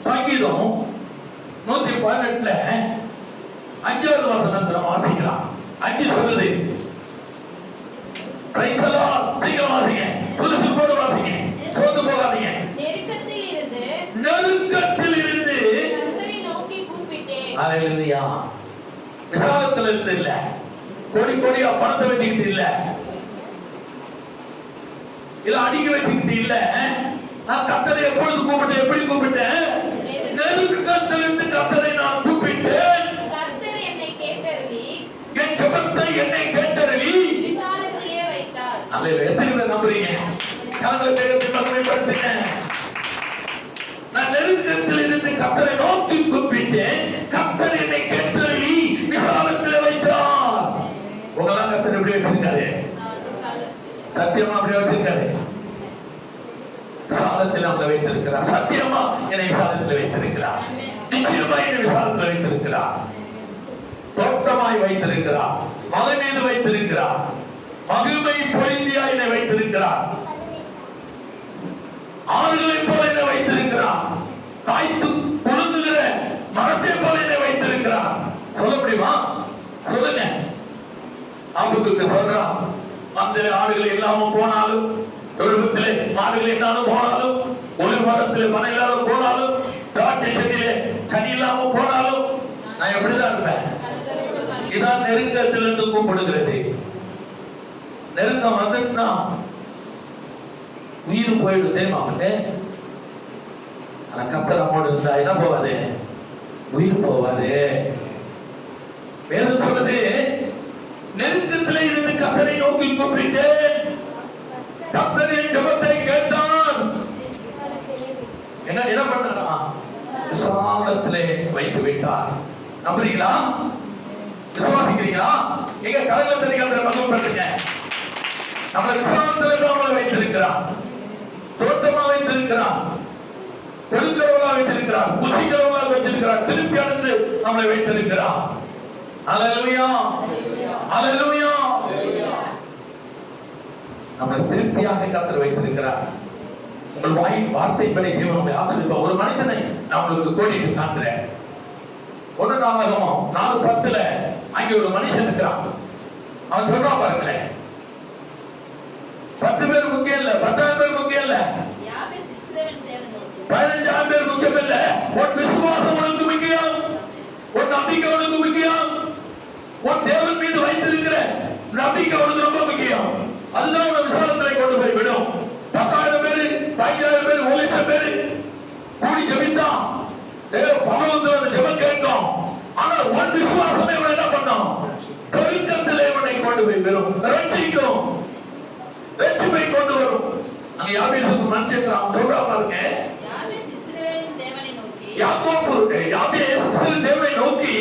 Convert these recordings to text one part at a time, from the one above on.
சங்கீதம் 118 5வது வசனத்துல வாசிக்கலாம். 5 சொல்லுது. Price the Lord. சீக்கிரம் வாசிங்க. சுறுசுறுப்போடு வாசிங்க. சோர்ந்து போகாதீங்க. நெருக்கத்தில் இருந்து கர்த்தரை நோக்கி கூப்பிட்டேன். ஹalleluya. விசாலத்துல இருந்து இல்ல, கோடி கோடியா பணத்தை வச்சுக்கிட்டு இல்ல, இல்ல அடிக்க வச்சுக்கிட்டு இல்ல. நான் கர்த்தரை எப்பொழுது கூப்பிட்டேன்? எப்படி கூப்பிட்டேன்? நெருக்கத்தில் இருந்து கர்த்தரை நான் கூப்பிட்டேன். கர்த்தர் என்னை கேட்டருளி, என் ஜெபத்தை என்னை கேட்டருளி விசாலத்திலே வைத்தார். ஹalleluya. எத்தனை பேர் நம்புறீங்க? கர்த்தரை தேவத்தை மகிமைப்படுத்துங்க. நான் நெருக்கத்தில் இருந்து கர்த்தரை நோக்கி கூப்பிட்டேன். கர்த்தர் என்னை கேட்டருளி விசாலத்திலே வைத்தார். உங்களா கர்த்தர் எப்படி வச்சிருக்காரு? சத்தியமா அப்படியே வச்சிருக்காரு. விசாலத்தில் நம்மளை வைத்திருக்கிறார். சத்தியமா என்னை விசாலத்தில் வைத்திருக்கிறார். நிச்சயமா என்னை விசாலத்தில் வைத்திருக்கிறார். தோற்றமாய் வைத்திருக்கிறார். மலை மீது வைத்திருக்கிறார். மகிமை பொழிந்தியா என்னை வைத்திருக்கிறார். ஆறுகளை போல என்னை வைத்திருக்கிறார். காய்த்து குலுங்குகிற மரத்தை போல என்னை வைத்திருக்கிறார். சொல்ல முடியுமா? சொல்லுங்க. ஆபத்துக்கு சொல்றான். அந்த ஆடுகள் இல்லாம போனாலும், தொழுவத்திலே மாடுகள் இல்லாம போனாலும், ஒரு மரத்திலே மனை இல்லாம போனாலும், திராட்சை செடியிலே கனி இல்லாம போனாலும் நான் எப்படிதான் இருப்பேன்? இதான் நெருக்கத்திலிருந்து கூப்பிடுகிறது. நெருக்கம் வந்துட்டுனா உயிர் போயிடும் தெரியுமா? ஆனா கர்த்தர் நம்மோடு இருந்தா என்ன போவாது? உயிர் போவாது. வேதம் சொல்லுது, நெருக்கத்திலே இருந்து கர்த்தரை நோக்கி கூப்பிட்டேன். கர்த்தர் என் ஜெபத்தை கேட்டார். என்ன பண்ணா? விசாலத்திலே வைத்து விட்டார். நம்புறீங்களா? விசுவாசிக்கிறீங்களா? எங்க கரங்களை தட்டி கர்த்தரை மகிமைப்படுத்துங்க. நம்மளை விசாலத்திலே நம்மளை வைத்திருக்கிறார். தோட்டமா வைத்திருக்கிறார். கொடுக்கிறவளா வைத்திருக்கிறார். புசிக்கிறவளா வைத்திருக்கிறார். திருப்தி அடைந்து நம்மளை வைத்திருக்கிறார். ஹalleluya. ஹalleluya. நம்மளை திருப்தியாக கர்த்தர் வைத்திருக்கிறார். உங்கள் வாயின் வார்த்தைப்படி தேவன் நம்மை ஆசீர்வதிப்பார். ஒரு மனிதனை நான் உங்களுக்கு கோடிட்டு காண்கிறேன். 1 நாளாகமம் 4:10 அங்கே ஒரு மனுஷன் இருக்கிறான். அவன் சொல்றான் பாருங்களேன், 10 பேர் முக்கியம் இல்ல, 10,000 பேர் முக்கியம் இல்ல, 15,000 பேர் முக்கியம் இல்ல. உன் விசுவாசம் உனக்கு முக்கியம். உன் நம்பிக்கை உனக்கு முக்கியம். உன் தேவன் மீது வைத்திருக்கிற நம்பிக்கை உனக்கு ரொம்ப முக்கியம். அதுதான் உன்னை விசாலத்திலே கொண்டு போய் விடும். 10,000 பேரு, 15,000 பேரு, 1,00,000 பேரு கூடி ஜெபித்தா பகவந்தோட ஜெபம் கேட்கும். ஆனா உன் விசுவாசமே இவனை என்ன பண்ணும்? பெருக்கத்திலே இவனை கொண்டு போய் விடும். ரட்சிக்கும், ரட்சிப்பை கொண்டு வரும். அங்க யாபேசுக்கு மனுஷன் சொல்றா பாருங்க, யாக்கோபு யாபேஸ் இஸ்ரவேல் தேவனை நோக்கி,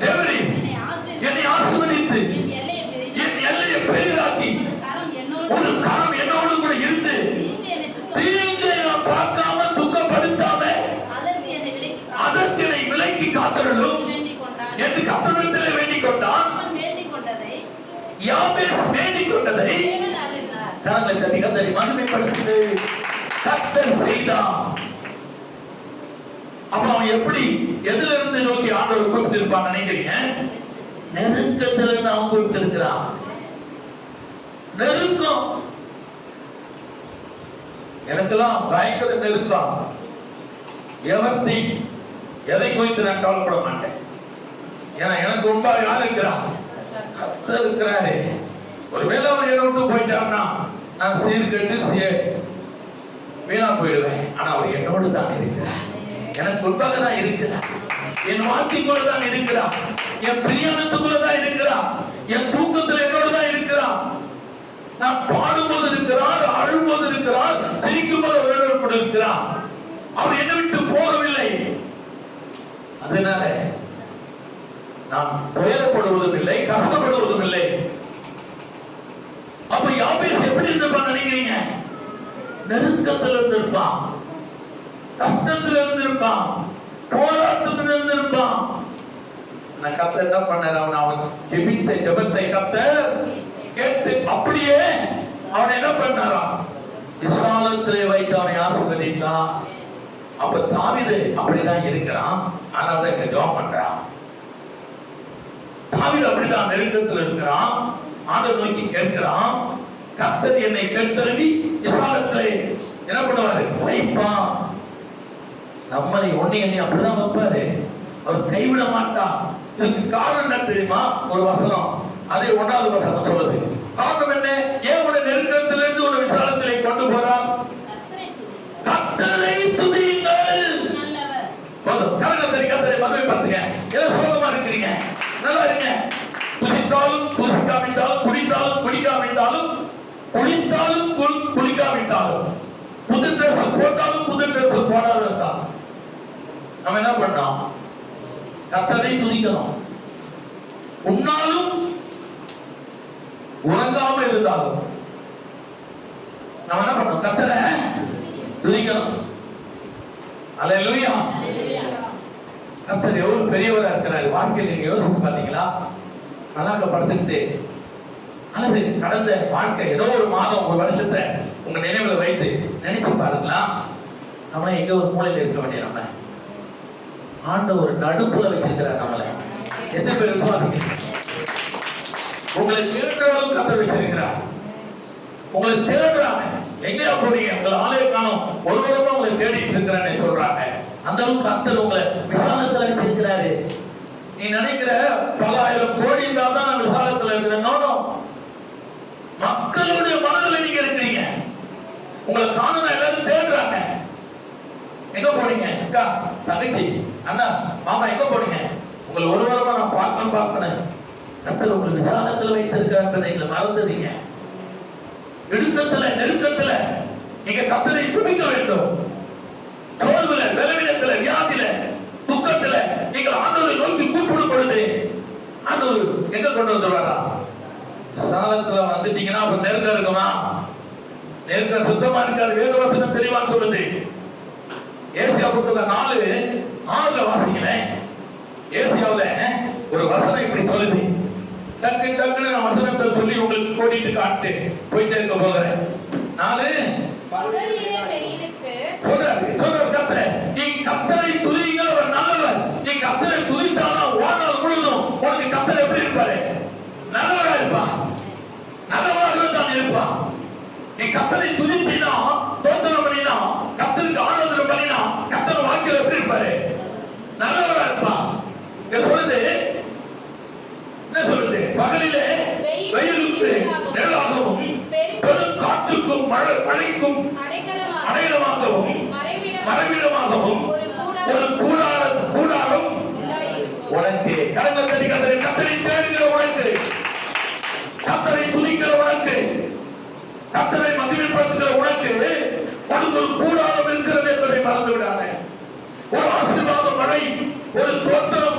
தேவரே என்னை ஆசீர்வதித்து என் எல்லையை பெரிதாக்கி ஒரு கரம் என்னோடு கூட இருந்து தீங்கை நான் பார்க்காம துக்கப்படுத்தாம அதற்கு என்னை விலக்கி காத்தருளும் என்று கர்த்தரிடத்தில் வேண்டிக் கொண்டான். யாபேஸ் வேண்டிக் கொண்டதை கரங்களை தட்டி கர்த்தரை மகிமைப்படுத்தி கர்த்தர் செய்தான். அப்ப அவன் எப்படி எதுல இருந்து நோக்கி ஆண்டவர் கூப்பிட்டு இருப்பான் நினைக்கிறீங்க? நெருக்கத்துல இருந்து அவன் கூப்பிட்டு இருக்கிறான். நெருக்கம் எனக்கெல்லாம் பயங்கர நெருக்கம். எவர்த்தி எதை குறித்து நான் கவலைப்பட மாட்டேன். ஏன்னா எனக்கு ரொம்ப யார் இருக்கிறான்? கர்த்தர் இருக்கிறாரு. ஒருவேளை அவர் என்னை விட்டு போயிட்டான்னா நான் சீர்கட்டு வீணா போயிடுவேன். ஆனா அவர் என்னோடு தான் இருக்கிறார். எனக்கு உண்பாக தான் இருக்கிறார். என் வாழ்க்கைக்குள்ள தான் இருக்கிறார். என் பிரியாணத்துக்குள்ள தான் இருக்கிறார். என் தூக்கத்தில் என்னோடு தான் இருக்கிறார். நான் பாடும்போது இருக்கிறார், அழும்போது இருக்கிறார், சிரிக்கும் போது அவரோடு கூட இருக்கிறார். அவர் என்னை விட்டு போகவில்லை. அதனால நான் துயரப்படுவதும் இல்லை, கஷ்டப்படுவதும் இல்லை. அப்ப யாபேஸ் எப்படி இருப்பான் நினைக்கிறீங்க? நெருக்கத்தில் இருந்திருப்பான், கஷ்டத்தில் இருந்திருப்பான், போராட்டத்தில் இருந்திருப்பான். கர்த்தர் என்ன பண்ணார்? அவன் ஜெபித்த ஜெபத்தை கர்த்தர் கேட்டு அப்படியே அவனை என்ன பண்ணாரா? விசாலத்திலே வைத்து அவனை ஆசீர்வதித்தான். அப்ப தாவீது அப்படிதான் இருக்கிறான். ஆனால் இங்க ஜெபம் பண்றான். தாவீது அப்படிதான் நெருக்கத்தில் இருக்கிறான். ஆண்டவர் நோக்கி கேட்கிறான். கர்த்தர் என்னை கேட்டருளி இஸ்ராயேலை என்ன பண்ணுவாரு? வைப்பான். நம்மளை ஒண்ணு அப்படிதான் வைப்பாரு. அவர் கைவிட மாட்டார். இதுக்கு காரணம் என்ன தெரியுமா? ஒரு வசனம், அதே 1வது வசனம் சொல்லுது. காரணம் என்ன? ஏன் உன்னை நெருக்கத்திலிருந்து உன்னை விசாலத்திலே கொண்டு போறார்? கர்த்தரை துதியுங்கள். போதும். கர்த்தரை மகிமைப்படுத்துங்க. எல்லாம் சோகமா இருக்கிறீங்க, நல்லா இருங்க. துதித்தாலும் துதிக்காவிட்டாலும், குடித்தாலும் குடிக்காவிட்டாலும், குளித்தாலும் குளிக்காவிட்டாலும், புது டிரெஸ் போட்டாலும் புது டிரெஸ் போடாத இருந்தா நம்ம என்ன பண்ணோம்? கர்த்தரை துதிக்கணும். உன்னாலும் உறங்காம இருந்தாலும் நம்ம என்ன பண்ணோம்? கர்த்தரை துதிக்கணும். அல்லேலூயா. கர்த்தர் எவ்வளவு பெரியவரா இருக்கிறாரு. வாழ்க்கையில் நீங்க யோசிச்சு பாத்தீங்களா? நல்லா படுத்துக்கிட்டு அல்லது கடந்த வாழ்க்கை ஏதோ ஒரு மாதம் ஒரு வருஷத்தை உங்க நினைவுல வைத்து நினைச்சு பாருங்களா? நம்ம எங்க ஒரு மூலையில இருக்க வேண்டிய நம்ம ஆண்டவர் நடுப்புல வச்சிருக்கிறார் நம்மளை. எத்தனை பேர் விசுவாசிக்கிறீங்க? உங்களை தேடுறவங்க கர்த்தர் வச்சிருக்கிறார். உங்களை தேடுறாங்க. எங்கேயா போறீங்க? உங்களை ஆலய காணும் ஒரு வருடமா உங்களை தேடிட்டு இருக்கிறேன்னு சொல்றாங்க. அந்த அளவுக்கு கர்த்தர் உங்களை விசாலத்துல வச்சிருக்கிறாரு. நீ நினைக்கிற பல ஆயிரம் கோடி இருந்தால் தான் நான் விசாலத்துல இருக்கிறேன். மக்களுடைய மனதில் நீங்க இருக்கிறீங்க. உங்களை காணணும் எல்லாரும் தேடுறாங்க. எங்க போனீங்க? அக்கா, தங்கச்சி, அண்ணா, மாமா எங்க போனீங்க? உங்களை ஒரு வாரமா நான் பார்க்கணும். கர்த்தர் உங்களை விசாலத்தில் வைத்திருக்கிறார். எங்களை மறந்துறீங்க. இடுக்கத்துல நெருக்கத்துல நீங்க கர்த்தரை துதிக்க வேண்டும். சோர்வுல, பலவீனத்துல, வியாதியில, துக்கத்துல நீங்கள் ஆண்டவரை நோக்கி கூப்பிடும் பொழுது ஆண்டவர் எங்க கொண்டு வந்துருவாரா? விசாலத்துல வந்துட்டீங்கன்னா அப்ப நெருக்கம் இருக்குமா? நெருக்கம் சுத்தமா இருக்காது. வேத வசனம் தெளிவா சொல்லுது. ஏசியா புத்தகம் 4:6 வாசிங்களேன். ஏசியாவுல ஒரு வசனம் இப்படி சொல்லுது. டக்குன்னு நான் வசனத்தை சொல்லி உங்களுக்கு கோடிட்டு காட்டு போயிட்டே இருக்க போகிறேன். 4 சொல்றாரு கர்த்தரை. நீ கர்த்தரை துதியுங்கள், அவர் நல்லவர். நீ கர்த்தரை துதித்தாலும் வாழ்நாள் முழுதும் உனக்கு கர்த்தர் எப்படி இருப்பாரு? நல்லவரா இருப்பா. நல்லவராக தான் இருப்பா. நீ கர்த்தரை துதித்தினா, தோத்திரம் பண்ணினா, கர்த்தருக்கு ஆராதனை பண்ணினா, கர்த்தர் வாக்கில் எப்படி இருப்பாரு? நல்லவரா இருப்பா. சொல்லுது என்ன சொல்லுது? பகலிலே வெயிலுக்கு நிழலாகவும் பெரும் காற்றுக்கும் மழைக்கும் அடையாளமாகவும் மறைவிடமாகவும் ஒரு கூடாரம் உனக்கு. கரங்களை கர்த்தரை தேடுகிற உனக்கு, கர்த்தரை துதிக்கிற உனக்கு, கர்த்தரை மகிமைப்படுத்துகிற உனக்கு ஒரு கூடாரம் இருக்கிறது என்பதை மறந்து விடாத. ஒரு ஆசீர்வாத மழை, ஒரு தோட்டம்,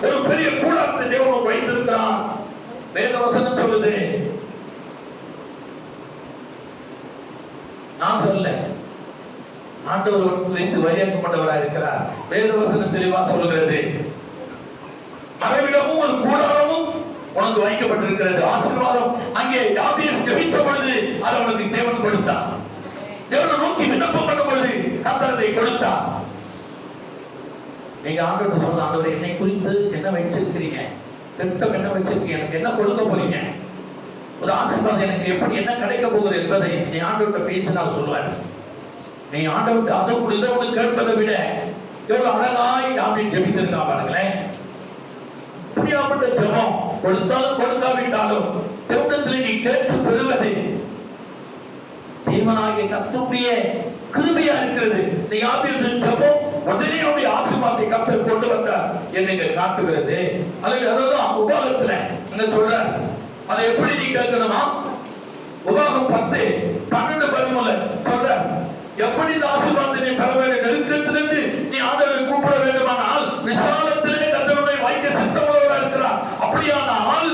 ஒரு பெரிய கூடாரத்தை தேவன் வைத்திருக்கிறான். வேத வசனம் சொல்லுது. நான் சொல்ல, ஆண்டவர் குறித்து வழியாக்க கொண்டவராக இருக்கிறார். வேத வசனம் தெளிவா சொல்லுகிறது. மறைவிடமும் ஒரு கூடாரமும் உனக்கு வைக்கப்பட்டிருக்கிறது. ஆசீர்வாதம் அங்கே யாபேஸ் ஜெபித்த பொழுது அதை உனக்கு தேவன் கொடுத்தார். தேவனை நோக்கி விண்ணப்பம் பண்ணும் பொழுது கர்த்தரை கொடுத்தார். நீங்க ஆண்டவர்கிட்ட சொல்ல, ஆண்டவரே என்னை குறித்து என்ன வச்சிருக்கிறீங்க? திட்டம் என்ன வச்சிருக்கீங்க? எனக்கு என்ன கொடுக்க போறீங்க? ஒரு ஆசீர்வாதம் எனக்கு எப்படி என்ன கிடைக்க போகுது என்பதை நீ ஆண்டவர்கிட்ட பேசினால் சொல்லுவார். நீ ஆண்டவர்கிட்ட அதை இதை கேட்பதை விட எவ்வளவு அழகாய் யாபேஸ் ஜெபித்திருக்கா பாருங்களேன். இப்படியாப்பட்ட ஜெபம் கொடுத்தாலும் கொடுக்காவிட்டாலும் தேவனிடத்தில் நீ கேட்டு பெறுவது தேவனாகிய கர்த்தருடைய கிருபையா இருக்கிறது. இந்த யாபேசின் ஜெபம் உடனே அவருடைய ஆசீர்வாதத்தை கர்த்தர் கொண்டு வந்தார் என்று காட்டுகிறது. அதுதான் உபாகத்துல இங்க சொல்றார். அதை எப்படி நீ கேட்கணுமா? உபாகம் 10:12 சொல்றார். எப்படி இந்த ஆசீர்வாதத்தை நீ பெற வேண்டும்? நெருக்கத்திலிருந்து நீ ஆண்டவரை கூப்பிட வேண்டுமானால் விசாலத்திலே கர்த்தருடைய வாய்க்க சித்தமுள்ளவராக இருக்கிறார். அப்படியானால்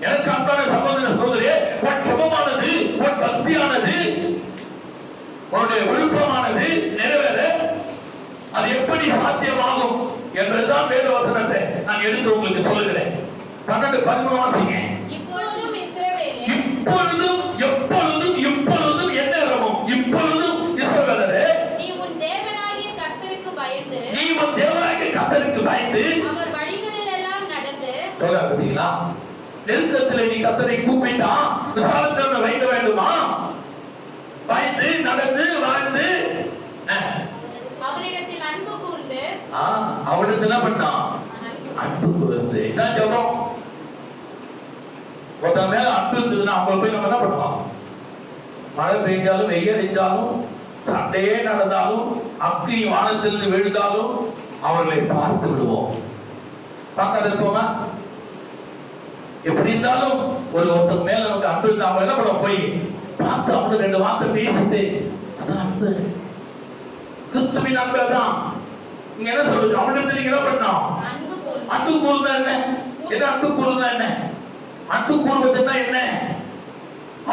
எனக்கு அன்பான சகோதர சகோதரியே, உன் ஜெபமானது, உன் பக்தியானது, உன்னுடைய விருப்பமானது நிறைவேற அது எப்படி சாத்தியமாகும் என்பதுதான் வேத வசனத்தை நான் எடுத்து உங்களுக்கு சொல்லுகிறேன். 12:13 வாசிங்க. இப்பொழுதும் எப்பொழுதும் எந்நேரமும் இப்பொழுதும் இஸ்ரவேலரே, நீ உன் தேவனாகிய பயந்து அவர் வழிகளில் எல்லாம் நடந்து சொல்றீங்களா? நெருக்கத்தில் நீ கர்த்தரை கூப்பிட்டா விசாலத்தை வைக்க வேண்டுமா? பயந்து நடந்து வாழ்ந்து அவரிடத்தில் அன்பு கூர்ந்து அவரிடத்தில் என்ன பண்ணான்? அன்பு கூர்ந்து. இதான் ஜெபம். ஒருத்தன் மேல அன்பு இருந்ததுன்னா அவங்க போய் நம்ம என்ன பண்ணுவோம்? மழை பெய்ஞ்சாலும் வெயில் அடித்தாலும் சண்டையே நடந்தாலும் அக்னி வானத்திலிருந்து விழுந்தாலும் அவர்களை பார்த்து விடுவோம். பார்க்காத இருப்போமா? எப்படி இருந்தாலும் ஒருத்தர் மேல நமக்கு அன்பு இருந்தா அவங்க என்ன பண்ணுவோம்? போய் பார்த்து அவங்க 2 வார்த்தை பேசிட்டு அதான் அன்பு. கிறிஸ்துவின் அன்பு தான். நீங்க என்ன சொல்லுங்க? அவனிடத்தில் நீங்க என்ன பண்ணோம்? அன்பு கூர்ந்தா என்ன? என்ன அன்பு கூர்ந்தா என்ன? அன்பு கூர்வதுன்னா என்ன?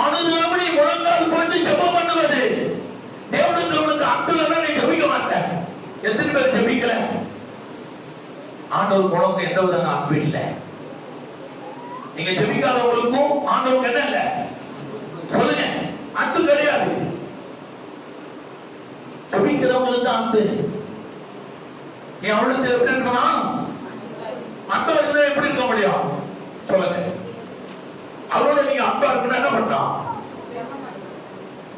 அனுதினமும் முழங்கால் போட்டு ஜெபம் பண்ணுவது. தேவனிடத்தில் உனக்கு அன்பு இல்லைன்னா நீ ஜெபிக்க மாட்டேன். எத்தனை பேர் ஜெபிக்கல? ஆண்டவர் உனக்கு எந்த வித அன்பு இல்லை. நீங்க ஜெபிக்காதவங்களுக்கும் ஆண்டவருக்கு என்ன இல்லை சொல்லுங்க? அன்பு கிடையாது. ஜெபிக்கிறவங்களுக்கு தான் அன்பு. நீ அவளுக்கு எப்படி இருக்கணும்? அன்பா இருந்தா எப்படி இருக்க முடியும் சொல்லுங்க? அவரோட நீங்க அன்பா இருக்குன்னா என்ன பண்ணோம்?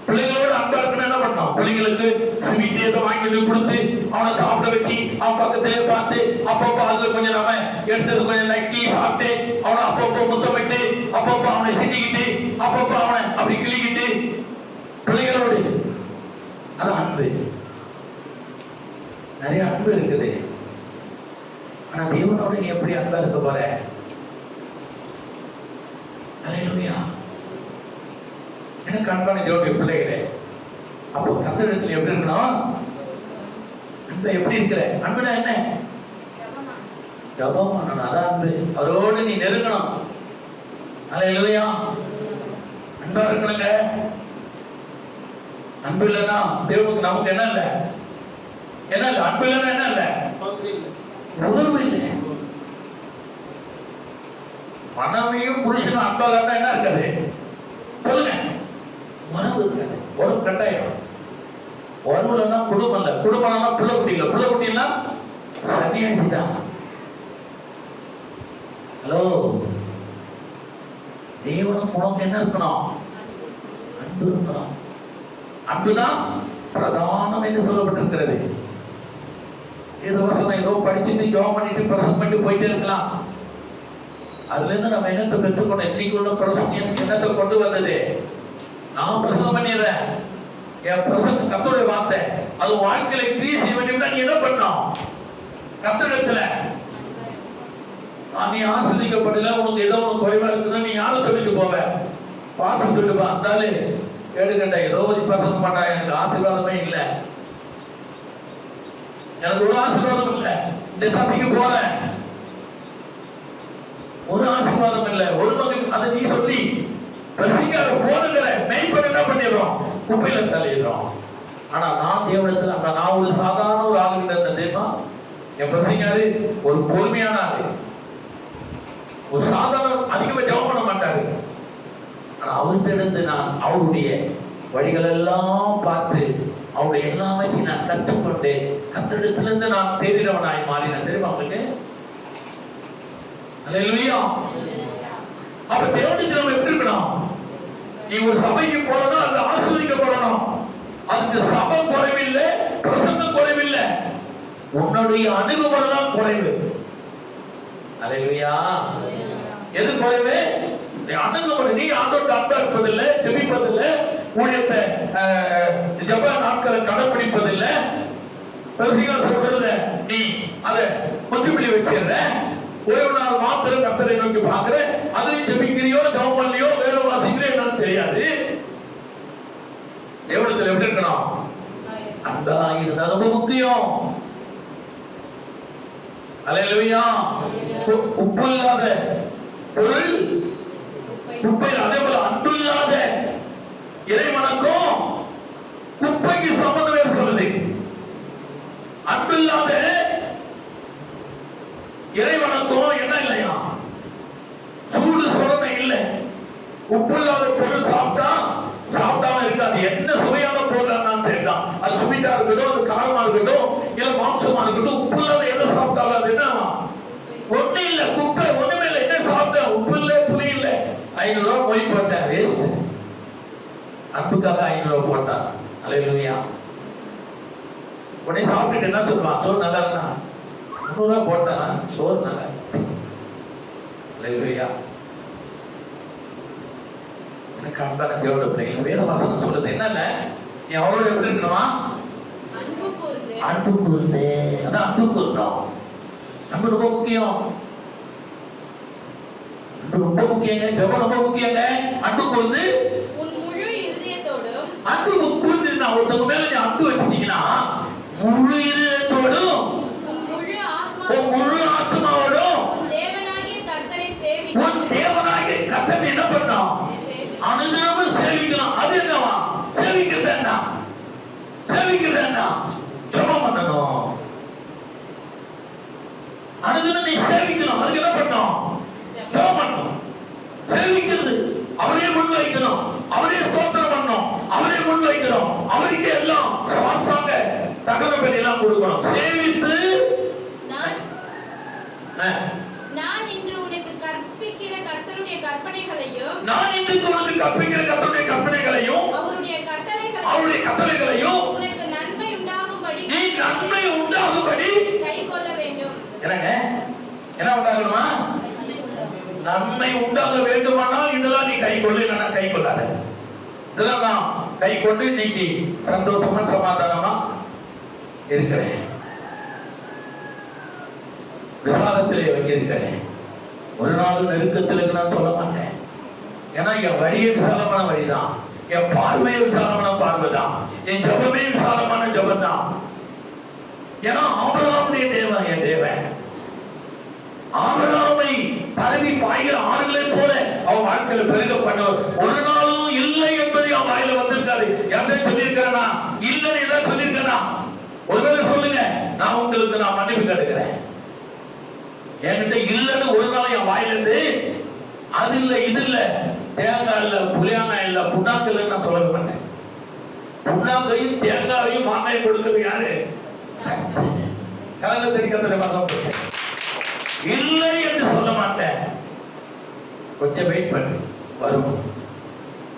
பிள்ளைங்களோட அன்பா இருக்குன்னா என்ன பண்ணோம்? பிள்ளைங்களுக்கு ஸ்வீட் ஏதோ வாங்கிட்டு கொடுத்து அவனை சாப்பிட வச்சு அவன் பக்கத்திலே பார்த்து அப்பப்போ அதுல கொஞ்சம் நம்ம எடுத்தது கொஞ்சம் நக்கி சாப்பிட்டு அவனை அப்பப்போ முத்தமிட்டு அப்பப்போ அவனை சிட்டிக்கிட்டு அப்பப்போ அவனை அப்படி கிளிக்கிட்டு பிள்ளைகளோடு அது அன்பு. நிறைய அன்பு இருக்குது. ஆனா தேவனோட நீ எப்படி அன்பா இருக்க போற? அல்லேலூயா. எனக்கு அன்பான தேவனுடைய பிள்ளைகளே, அப்போ கர்த்தரிடத்தில் எப்படி இருக்கணும்? அன்பை எப்படி இருக்கிற? அன்புனா என்ன? ஜெபம் பண்ணணும். அதான் அன்பு. அவரோடு நீ நெருங்கணும். அல்லேலூயா. அன்பா இருக்கணுங்க. அன்பு இல்லைன்னா தேவனுக்கு நமக்கு என்ன இல்லை? என்ன இல்லை? அன்பு இல்லைன்னா என்ன இல்லை? உறவு இல்லை. மனைவியும் புருஷனும் அன்பா இருந்தா என்ன இருக்காது சொல்லுங்க? உறவு இருக்காது. உறவு கட்டாயம். உறவுலன்னா குடும்பம் இல்லை. குடும்பம்னா புள்ள குட்டி இல்லை. புள்ள குட்டின்னா சன்னியாசி தான். ஹலோ, தேவனும் உனக்கு என்ன இருக்கணும்? அன்பு இருக்கணும். அன்புதான் பிரதானம் என்று சொல்லப்பட்டிருக்கிறது. ஏதோ வசனம் ஏதோ படிச்சுட்டு ஜோம் பண்ணிட்டு பிரசங்கம் பண்ணிட்டு போயிட்டே இருக்கலாம். அதுல இருந்து நம்ம என்னத்தை பெற்றுக்கொண்டோம்? இன்னைக்கு உள்ள பிரசங்கம் எனக்கு என்னத்தை கொண்டு வந்தது? நான் பிரசங்கம் பண்ணிடுறேன். என் பிரசங்கம் கர்த்தருடைய வார்த்தை. அது வாழ்க்கையில கிரியை செய்ய வேண்டியதுனா நீ என்ன பண்ணணும்? கர்த்தரிடத்துல நீ ஆசிரியப்படல, உனக்கு ஏதோ ஒன்று குறைவா இருக்குதுன்னா நீ யாரை சொல்லிட்டு போவ? பாசம் சொல்லிட்டு போ. அந்தாலே எடுக்கட்ட ஏதோ ஒரு பிரசங்கம் பண்ணா எனக்கு ஆசீர்வாதமே இல்லை, எனக்கு ஒரு ஆசீர்வாதம் இல்லை, இந்த சபைக்கு போறேன் ஒரு ஆசீர்வாதம் இல்லை, ஒரு மகன் அதை நீ சொல்லி பிரசிக்கார போதுகிற மெய்ப்பட என்ன பண்ணிடுறோம்? குப்பையில தள்ளிடுறோம். ஆனா நான் தேவனத்துல நான் ஒரு சாதாரண ஒரு ஆளுகிட்ட இருந்த தெரியுமா? என் பிரசிங்காரு ஒரு பொறுமையான ஆளு. ஒரு சாதாரண அதிகமா ஜெபம் பண்ண மாட்டாரு. ஆனா அவர்கிட்ட இருந்து நான் அவருடைய வழிகள் எல்லாம் பார்த்து அவருடைய எல்லாவற்றையும் நான் கற்றுக்கொண்டு கர்த்தரிடத்துல இருந்து நான் தேறினவனாய் மாறினேன். தெரியுமா உங்களுக்கு? அல்லேலூயா. அப்ப தேவனுக்கு நம்ம எப்படி இருக்கணும்? நீ ஒரு சபைக்கு போறனா அது ஆசீர்வதிக்கப்படணும். அதுக்கு சபை குறைவில்லை, பிரசங்கம் குறைவில்லை, உன்னுடைய அணுகுமுறை தான் குறைவு. அல்லேலூயா. எது குறைவு? அணுகுமுறை. நீ ஆண்டவர்கிட்ட அன்பா இருப்பதில்லை, ஜெபிப்பதில்லை, ஊழியத்தை ஜெப நாட்களை கடைபிடிப்பதில்லை, பிரசங்கம் சொல்றதுல நீ அதை கொஞ்சப்பிடி வச்சிருந்த, ஒரு நாள் மாத்திரம் கர்த்தரை நோக்கி பார்க்கிற, அதுலயும் ஜெபிக்கிறியோ ஜெபம் பண்ணலையோ வேற வாசிக்கிறியோ என்னன்னு தெரியாது. தேவனிடத்தில் எப்படி இருக்கணும்? அன்பா இருந்தா ரொம்ப முக்கியம். அல்லேலூயா. உப்பு இல்லாத பொருள் குப்பை. அதே போல அன்பு இல்லாத இறைவனுக்கும் குப்பைக்கு சம்பந்தம் சொல்லுது. அன்பு இல்லாத இறைவனுக்கும் என்ன இல்லையா? சூடு சொரணை இல்லை. உப்பு இல்லாத பொருள் சாப்பிட்டா சாப்பிடாம இருக்காது. என்ன சுவையான பொருள் நான் சேர்த்தான், அது சுவிட்டா இருக்கட்டும், அது காரமா இருக்கட்டும், இல்ல மாம்சமா இருக்கட்டும், உப்பு இல்லாத எதை சாப்பிட்டாலும் அது என்ன 500 மொய் போட்டேன், வேஸ்ட். அன்புக்காக 500 போட்டான். அல்லேலூயா. உடனே சாப்பிட்டுட்டு என்ன சொல்லுவான்? சோறு நல்லா இருந்தா 300 போட்டான், சோறு நல்லா. அல்லேலூயா. எனக்கு அன்பான தேவனுடைய பிள்ளைகள், வேத வசனம் சொல்லுது என்னென்ன? நீ அவரோட எப்படி இருக்கணுமா? அன்பு கூர்ந்து. அதான் அன்பு கூர்ந்தோம். அன்பு ரொம்ப முக்கியம். அன்பு ரொம்ப முக்கியங்க. ஜெபம் ரொம்ப முக்கியங்க. அன்பு கூர்ந்து உன் முழு இதயத்தோடும். அன்பு கூர்ந்து நான் ஒருத்தவங்க மேல நீ அன்பு வச்சிட்டீங்கன்னா முழு இதயத்தோடும் உன் முழு ஆத்மாவோடும் உன் தேவனாகிய கர்த்தரை சேவிக்க. உன் தேவனாகிய கர்த்தரை என்ன பண்ணணும்? அனுதினமும் சேவிக்கணும். அது என்னவா? சேவிக்க வேண்டாம், சேவிக்க வேண்டாம், ஜெபம் பண்ணணும். அனுதினம் நீ சேவிக்கணும். அதுக்கு என்ன பண்ணணும்? ஜெபம் பண்ணணும். சேவிக்கிறது அவரே முன் வைக்கணும், அவரே ஸ்தோத்திரம் பண்ணணும், அவரே முன் வைக்கணும், அவருக்கு எல்லாம் சுவாசாங்க தகவல் எல்லாம் கொடுக்கணும். சேவித்து நான் இன்று உனக்கு கற்பிக்கிற கர்த்தருடைய கற்பனைகளையும் அவருடைய கட்டளைகளையும் உனக்கு நன்மை உண்டாகும்படி நீ நன்மை உண்டாகும்படி கைக்கொள்ள வேண்டும். என்னங்க? என்ன உண்டாகணுமா? நன்மை உண்டாக வேண்டுமானால் இதெல்லாம் நீ கை கொள்ளு, இல்லைன்னா கை கொள்ளாத. இதெல்லாம் நான் கை கொண்டு இன்னைக்கு சந்தோஷமா சமாதானமா இருக்கிறேன், விசாலத்திலே வைக்கிறேன். ஒரு நாள் நெருக்கத்தில் நான் சொல்ல மாட்டேன். ஏன்னா என் வழியே விசாலமான வழிதான், என் பார்வையே விசாலமான பார்வைதான், என் ஜபமே விசாலமான ஜபம் தான். ஏன்னா ஆபிரகாமுடைய தேவன் என் தேவன். ஆபிரகாமை பரவி பாய்கிற ஆறுகளை போல அவன் வாழ்க்கையில பெருக பண்ணவர். ஒரு நாளும் இல்லை என்பதை அவன் வாயில வந்திருக்காரு. யாரே சொல்லியிருக்கிறேனா? இல்லை என்ன சொல்லியிருக்கேனா? ஒருவேளை சொல்லுங்க, நான் உங்களுக்கு நான் மன்னிப்பு கேட்டுக்கிறேன். என்கிட்ட இல்லைன்னு ஒரு நாள் என் வாயிலிருந்து அது இல்லை இது இல்லை, தேங்காய் இல்லை, புளியாங்காய் இல்லை, புண்ணாக்கு இல்லைன்னு நான் சொல்ல மாட்டேன். புண்ணாக்கையும் தேங்காயையும் மாங்காயும் கொடுக்கிறது யாரு? கலந்து தெரிவிக்கிற மதம் இல்லை என்று சொல்ல மாட்டேன். கொஞ்சம் வெயிட் பண்ணு, வரும்.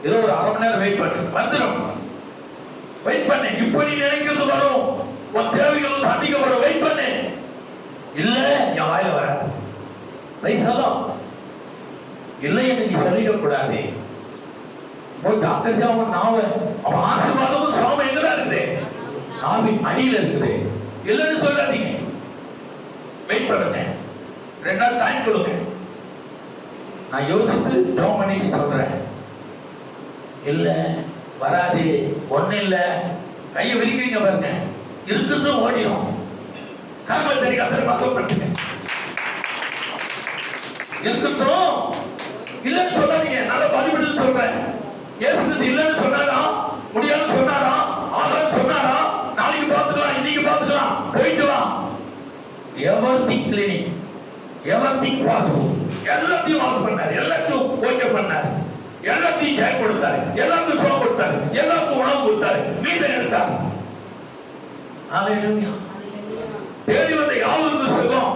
ஏதோ ஒரு அரை மணி நேரம் வெயிட் பண்ணு, வந்துடும். வெயிட் பண்ணு. இப்ப நீ நினைக்கிறது வரும், உன் தேவைகள் சந்திக்கப்படும். வெயிட் பண்ணு. இல்ல என் வாயில வராது. இல்லை என்று நீ சொல்லிடக்கூடாது. டாக்டர் அவன் நாவ அவன் ஆசீர்வாதமும் சாமம் எங்கதான் இருக்குது? நாவின் அடியில் இருக்குது. இல்லைன்னு சொல்லாதீங்க. வெயிட் பண்ணுங்க, 2 நாள் டைம் கொடுங்க. நான் யோசித்து ஜெபம் பண்ணிட்டு சொல்றேன். இல்ல வராது, ஒண்ணு இல்ல, கையை விரிக்கிறீங்க பாருங்க, இருக்குது ஓடிடும். கர்மம் தெரியும், கத்தரை மகப்படுத்துங்க. இருக்கட்டும், இல்லைன்னு சொல்லாதீங்க. நான் பதிவிட்டு சொல்றேன். இயேசு இல்லைன்னு சொன்னாரா, முடியாதுன்னு சொன்னாரா, ஆதாரம் சொன்னாரா, நாளைக்கு பார்த்துக்கலாம், இன்னைக்கு பார்த்துக்கலாம், போயிட்டு வா. எவர்திங் கிளினிக், எவர்திங் பாசிபிள், எல்லாத்தையும் வாங்க பண்ணாரு, எல்லாத்தையும் ஓகே பண்ணாரு, எல்லாத்தையும் ஜெயம் கொடுத்தாரு, எல்லாத்துக்கும் சுகம் கொடுத்தாரு, எல்லாத்துக்கும் உணவு கொடுத்தாரு, மீதம் எடுத்தாரு. ஹல்லேலூயா. தேடி வந்த யாருக்கு சுகம்,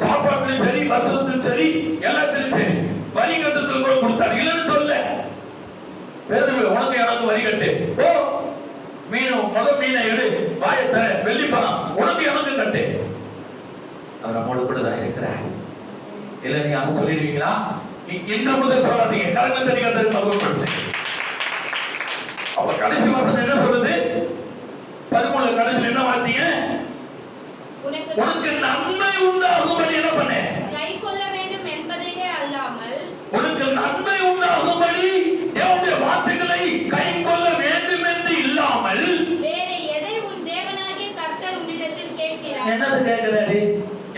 சாப்பாட்டிலும் சரி, வசனத்திலும் சரி, எல்லாத்திலும் சரி, வரி கட்டத்தில் கூட கொடுத்தாரு. இல்லைன்னு சொல்ல, பேதுரு உனக்கு எனக்கு வரி கட்டு, ஓ முதல் மீனை எடு, வாயை தர, வெள்ளி பணம் உனக்கு எனக்கு கட்டு. அவர் நம்மோடு கூட தான் இருக்கிறார். இல்ல நீங்க அதை சொல்லிடுவீங்களா? இன்று முதல் சொல்லாதீங்க, கலந்து தெரியாத மகப்படுத்து. அப்ப கடைசி வாசம் என்ன சொல்லுது? 13 கடைசியில் என்ன வார்த்தீங்க? உனக்கு நன்மை உண்டாகும்படி என்ன பண்ண? கை கொள்ள வேண்டும் என்பதையே அல்லாமல், உனக்கு நன்மை உண்டாகும்படி தேவனுடைய வார்த்தைகளை கை கொள்ள வேண்டும் என்று இல்லாமல் வேற எதை உன் தேவனாகிய கர்த்தர் உன்னிடத்தில் கேட்கிறார்? என்னது கேட்கிறாரு?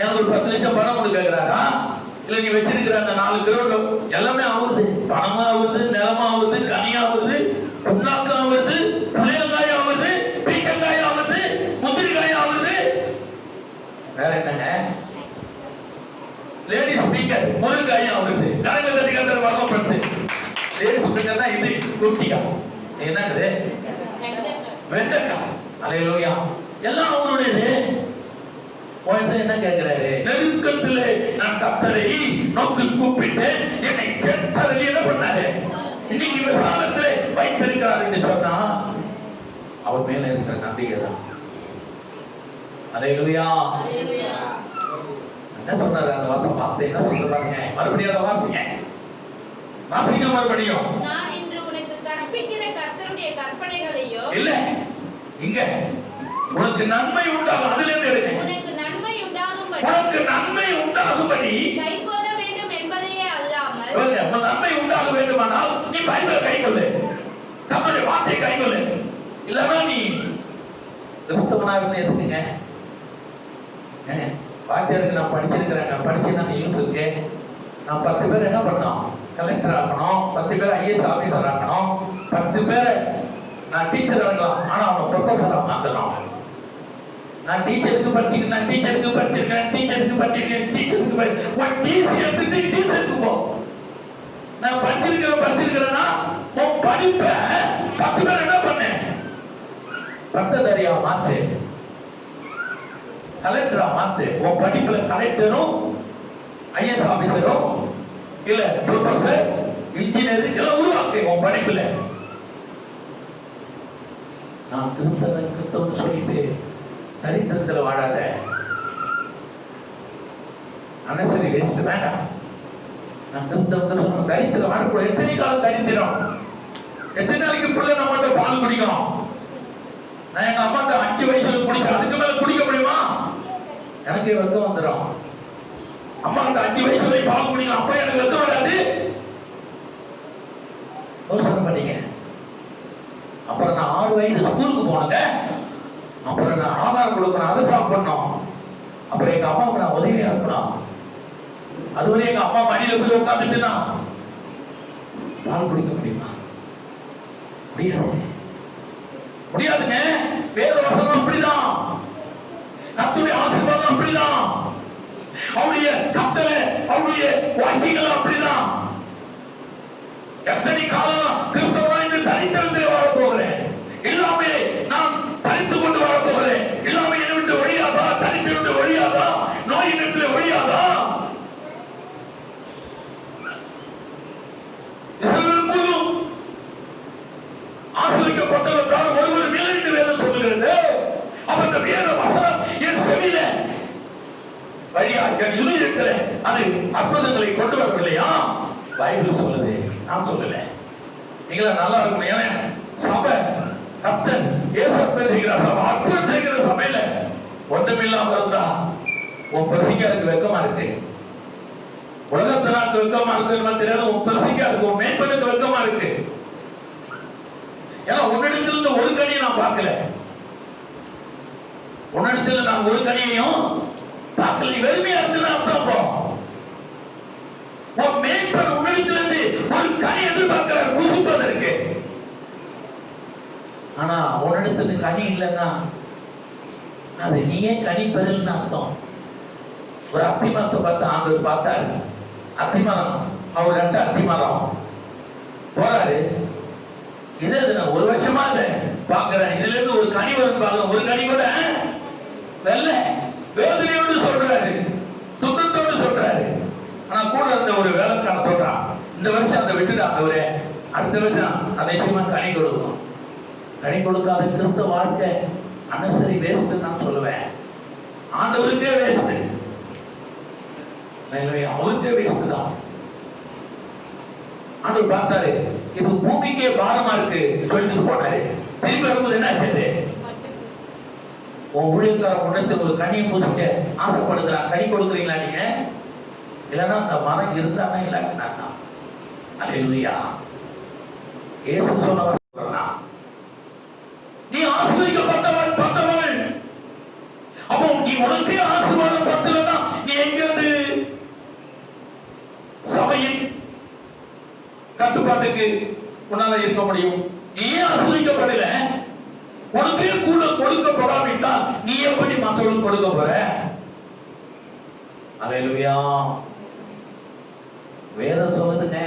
எனக்கு ஒரு 10 லட்சம் பணம் கொடு கேட்கிறாரா? இல்ல நீ வச்சிருக்கிற அந்த 4 கிரௌண்ட் எல்லாமே ஆகுது, பணமா ஆகுது, நிலமா ஆகுது, கனியா ஆகுது, புண்ணாக்கு ஆகுது, புளியங்காய் ஆகுது, பீக்கங்காய் ஆகுது, முந்திரிக்காய் ஆகுது. வேற என்னங்க? லேடிஸ் ஸ்பீக்கர் முருங்காய் ஆகுது. கரங்கள் தட்டிக்காத வர்ணப்படுத்து. லேடிஸ் ஸ்பீக்கர் தான் இது குட்டியா. என்னது? வெண்டைக்காய். அல்லேலூயா. எல்லாம் அவருடையது. என்ன கேட்கிறாரு? நெருக்கத்திலே நான் கர்த்தரை நோக்கி கூப்பிட்டேன், என்னை கேட்டார். பண்ணாரு? இன்னைக்கு விசாலத்திலே வைத்திருக்கிறார் என்று சொன்னா அவர் மேல இருக்கிற நம்பிக்கை தான். அல்லேலூயா. என்ன சொன்னாரு அந்த வார்த்தை பார்த்து என்ன சொல்ற பாருங்க. மறுபடியும் அதை வாசிங்க. வாசிங்க மறுபடியும். நான் இன்று உனக்கு கற்பிக்கிற கர்த்தருடைய கற்பனைகளையோ இல்ல இங்க உனக்கு நன்மை உண்டாகும். அதுல இருந்து எடுங்க. உனக்கு நன்மை உண்டாகும்படி உனக்கு நன்மை உண்டாகும்படி கைக்கொள்ள வேண்டும் என்பதையே அல்லாமல் உனக்கு நன்மை உண்டாக வேண்டுமானால் நீ பைபிளை கைக்கொள்ளு, கர்த்தருடைய வார்த்தையை கைக்கொள்ளு. இல்லன்னா நீ கிறிஸ்தவனா இருந்து இருக்குங்க. வாத்தியாருக்கு நான் படிச்சிருக்கிறேன், படிச்சு நான் யூஸ் இருக்கேன். நான் 10 பேர் என்ன பண்ணோம்? கலெக்டர் ஆக்கணும், 10 பேர் ஐஏஎஸ் ஆபீசர் ஆக்கணும், 10 பேர் நான் டீச்சர் ஆகலாம். ஆனா அவனை ப்ரொஃபஸரா மாத்தணும். நான் டீச்சருக்கு படிச்சிருக்கேன், டீச்சருக்கு படிச்சிருக்கேன், டீச்சருக்கு படிச்சிருக்கேன், டீச்சருக்கு ஒரு டிசி எடுத்துட்டு டீச்சருக்கு போ. நான் படிச்சிருக்கிறேன்னா உன் படிப்பை 10 பேர் என்ன பண்ண பட்டதாரியா மாத்து, கலெக்டரா மாத்து. உன் படிப்புல கலெக்டரும் ஐஏஎஸ் ஆபீசரும் இல்ல ப்ரொஃபசர் இன்ஜினியர் எல்லாம் உருவாக்கு உன் படிப்புல. நான் கிறிஸ்தவன் சொல்லிட்டு தரித்திரத்துல வாழாத. அனசரி வேஸ்ட் வேண்டாம். நான் கிறிஸ்தவன் தரித்திரம் வாழக்கூடாது. எத்தனை காலம் தரித்திரம்? எத்தனை நாளைக்கு பிள்ளை நம்மகிட்ட பால் குடிக்கும்? நான் எங்க அம்மா 5 வயசுல குடிச்சேன், அதுக்கு மேல குடிக்க முடியுமா? எனக்கு வெக்கம் வந்துடும். அம்மா அந்த 5 வயசு வரை பால் குடிக்கலாம், அப்ப எனக்கு வெக்கம் வராது. யோசனை பண்ணீங்க. அப்புறம் நான் 6 வயது ஸ்கூலுக்கு போனேங்க. அப்புறம் நான் ஆதாரம் கொடுக்கணும், அதை சாப்பிடணும். அப்புறம் எங்க அம்மாவுக்கு நான் உதவியா இருக்கணும். அதுவரை எங்க அம்மா மடியில போய் உட்காந்துட்டுனா பால் குடிக்க முடியுமா? முடியாது, முடியாதுங்க. வேத வசனம் அப்படிதான், கர்த்தருடைய ஆசீர்வாதம் அப்படிதான், அவருடைய கட்டளை அவருடைய வாக்கியங்கள் அப்படிதான். எத்தனை காலம் கிறிஸ்தவனா இந்த தரித்திரத்தில் வாழ போகிறேன்? எல்லாமே நான் தரித்து கொண்டு வாழ போகிறேன். எல்லாமே என்னை விட்டு ஒழியாதா? தரித்து விட்டு ஒழியாதா? நோய் இடத்துல ஒழியாதா? போதும் ஆசிரியப்பட்டவர் தான் ஒருவர் மேலே என்று வேதம் சொல்லுகிறது. அப்ப இந்த வேத வசனம் என் செவியில வழியாக என் இதயத்திலே அது அற்புதங்களை கொண்டு வரவில்லையா? பைபிள் சொல்லுது, நான் சொல்லல. நீங்களா நல்லா இருக்கணும். ஏன்னா சபை கர்த்தர் இயேசுவை செய்கிற சபை, அற்புதம் செய்கிற சபையில ஒன்றுமில்லாம இருந்தா உன் பிரசிங்காருக்கு வெக்கமா இருக்கு, உலகத்தினாக்கு வெக்கமா இருக்கு தெரியாது. உன் பிரசிங்காருக்கு உன் மேற்பனுக்கு வெக்கமா இருக்கு. ஏன்னா உன்னிடத்திலிருந்து ஒரு கனியை நான் பார்க்கல, உன்னிடத்தில் நான் ஒரு கனியையும் பார்க்கல. நீ வெறுமையா இருந்து அர்த்தம் போ. உன் மேற்பன் உன்னிடத்திலிருந்து ஒரு கனி எதிர்பார்க்கிறார் புதுப்பதற்கு. ஆனா உன்னிடத்துல கனி இல்லைன்னா அது நீயே கனி பெறலன்னு அர்த்தம். ஒரு அத்திமரத்தை பார்த்து ஆண்டவர் பார்த்தாரு. அத்திமரம், அவர் 2 அத்திமரம் போறாரு. இதை நான் 1 வருஷமா அதை பாக்குறேன். இதுல இருந்து ஒரு கனி வரும் பார்க்க, ஒரு கனி கூட வெள்ள வேதனையோடு சொல்றாரு, துக்கத்தோடு சொல்றாரு. ஆனா கூட இருந்த ஒரு வேலைக்கான சொல்றான், இந்த வருஷம் அதை விட்டுட்டு ஆண்டவரே அடுத்த வருஷம் அதை நிச்சயமா கனி கொடுக்கும். கனி கொடுக்காத கிறிஸ்தவ வாழ்க்கை அனசரி வேஸ்ட் நான் சொல்லுவேன். ஆண்டவருக்கே வேஸ்ட், அவருக்கே வேஸ்ட் தான். ஆண்டவர் பார்த்தாரு, இது பூமிக்கே பாரமா இருக்கு சொல்லிட்டு போனாரு. திரும்பி வரும்போது என்ன ஆச்சு? உன் ஊழியக்கார முன்னத்தில் ஒரு கனியை பூசிக்க ஆசைப்படுகிறான், கனி கொடுக்குறீங்களா நீங்க? இல்லைன்னா அந்த மரம் இருந்தானே இல்லைன்னா. அல்லேலூயா. இயேசு சொன்னவர் நீ ஆசீர்வதிக்கப்பட்டவன் பட்டவன். அப்போ நீ உனக்கே ஆசீர்வாதம் பத்தலன்னா நீ எங்கிருந்து சபையின் கட்டுப்பாட்டுக்கு உன்னால இருக்க முடியும்? நீ ஆசீர்வதிக்கப்படல, உனக்கே கூட கொடுக்கப்படாவிட்டால் நீ எப்படி மற்றவர்களுக்கு கொடுக்க போற? அல்லேலூயா. வேதம் சொல்லுதுங்க,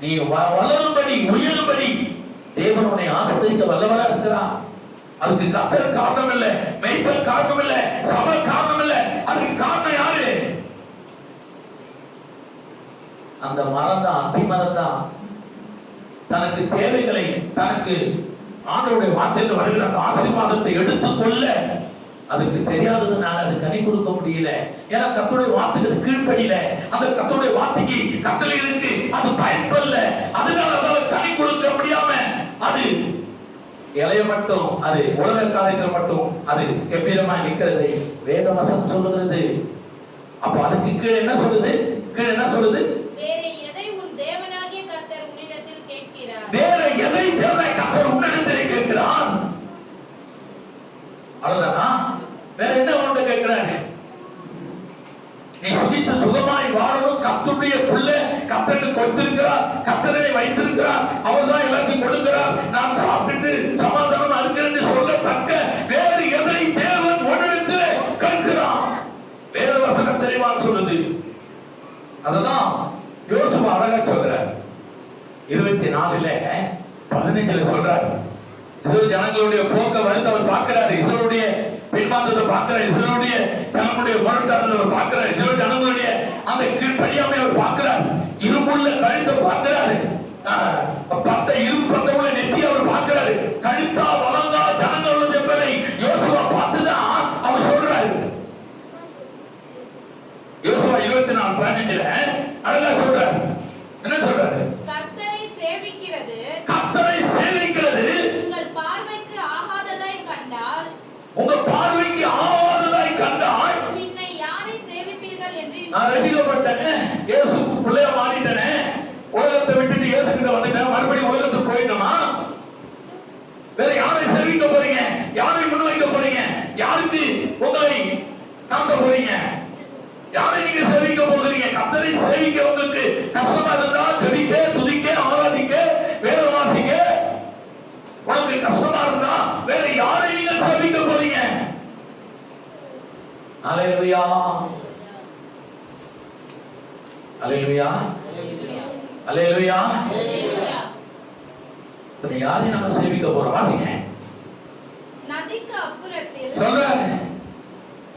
நீ வளரும்படி உயரும்படி தேவன் உன்னை ஆசீர்வதிக்க வல்லவரா இருக்கிறான். அதுக்கு கர்த்தர் காரணம் இல்ல, மேய்ப்பர் காரணம் இல்ல, சபை காரணம் இல்ல. அதுக்கு காரணம் யாரு? அந்த மரம் தான், அத்தி மரம் தான் தனக்கு தேவைகளை, தனக்கு ஆண்டவருடைய வார்த்தையில் வருகிற அந்த ஆசீர்வாதத்தை எடுத்துக்கொள்ள அதுக்கு தெரியாததுனால அது கனி கொடுக்க முடியல. ஏன்னா கர்த்தருடைய வார்த்தைக்கு கீழ்ப்படியல, அந்த கர்த்தருடைய வார்த்தைக்கு கட்டளைகளுக்கு அது பயன்படல. அதனால அதால கனி கொடுக்க முடியாம அது இலைய மட்டும், அது உலக காரியத்தில் மட்டும் அது கம்பீரமா நிற்கிறதை வேதவசனம் சொல்லுகிறது. அப்ப அதுக்கு கீழே என்ன சொல்லுது? கீழே என்ன சொல்லுது? வேற எதை உன் தேவனாகிய கர்த்தர் உன்னிடத்தில் கேட்கிறார்? வேற எதை தேவனாகிய கர்த்தர் உன்னிடத்தில் கேட்கிறார்? அவ்வளவுதானா? வேற என்ன உன்கிட்ட கேட்கிறாரு? நீ சுகித்து சுகமாய் வாழணும், கர்த்தருடைய பிள்ளை, கர்த்தருக்கு கொடுத்திருக்கிறார், கர்த்தரை வைத்திருக்கிறார், அவர் தான் எல்லாத்தையும் கொடுக்கிறார், நான் சாப்பிட்டு சமாதானமா இருக்கிறேன் சொல்லத்தக்க வேறு எதை தேவன் உன்னிடத்தில் கேட்கிறான்? வேற வசனம் தெரியுமா சொல்லுது. அததான் யோசுவா அழகா சொல்றார். 24:15 சொல்றாரு. இஸ்ரவேல் ஜனங்களுடைய போக்க வந்து அவர் பார்க்கிறாரு, இஸ்ரவேலுடைய பின்மாற்றத்தை பார்க்கிறார், இஸ்ரவேலுடைய ஜனங்களுடைய முரட்டாளத்தை அவர் பார்க்கிறார், இஸ்ரவேல் ஜனங்களுடைய அந்த கீழ்ப்படியாமை அவர் பார்க்கிறார், இரும்புள்ள கழுத்தை பார்க்கிறாரு, பட்ட இரும்பு பட்டவுள்ள நெத்தி அவர் பார்க்கிறாரு, கழுத்தா வளங்கா ஜனங்களுடைய என்பதை யோசுவா பார்த்துதான் அவர் சொல்றாரு. யோசுவா 24:15 அழகா சொல்றாரு. என்ன சொல்றாரு? கர்த்தரை சேவிக்கிறது, கர்த்தரை சேவிக்கிறது உங்கள் பார்வைக்கு ஆகாததாய் கண்டால், உங்க பார்வைக்கு ஆகாததாய் கண்டால் பின்ன யாரை சேவிப்பீர்கள் என்று. நான் ரசிக்கப்பட்டேனே, இயேசு பிள்ளையா மாறிட்டேனே, உலகத்தை விட்டுட்டு இயேசு கிட்ட வந்துட்டேன், மறுபடியும் உலகத்துக்கு போயிட்டோமா? வேற யாரை சேவிக்க போறீங்க? யாரை முன்வைக்க போறீங்க? யாருக்கு உங்களை காட்ட போறீங்க? யாரை நீங்க சேவிக்க போகிறீங்க? கர்த்தரை சேவிக்க உங்களுக்கு கஷ்டமா இருந்தா ஜெபிக்க, துதிக்க, ஆராதிக்க, வேதம் வாசிக்க உனக்கு கஷ்டமா இருந்தா வேற யாரை நீங்க சேவிக்க போறீங்க? அல்லேலூயா, அல்லேலூயா, அல்லேலூயா. இப்ப யாரை நம்ம சேவிக்க போறோம்? வாசிங்க. நதிக்கு அப்புறத்தில் சொல்றாரு.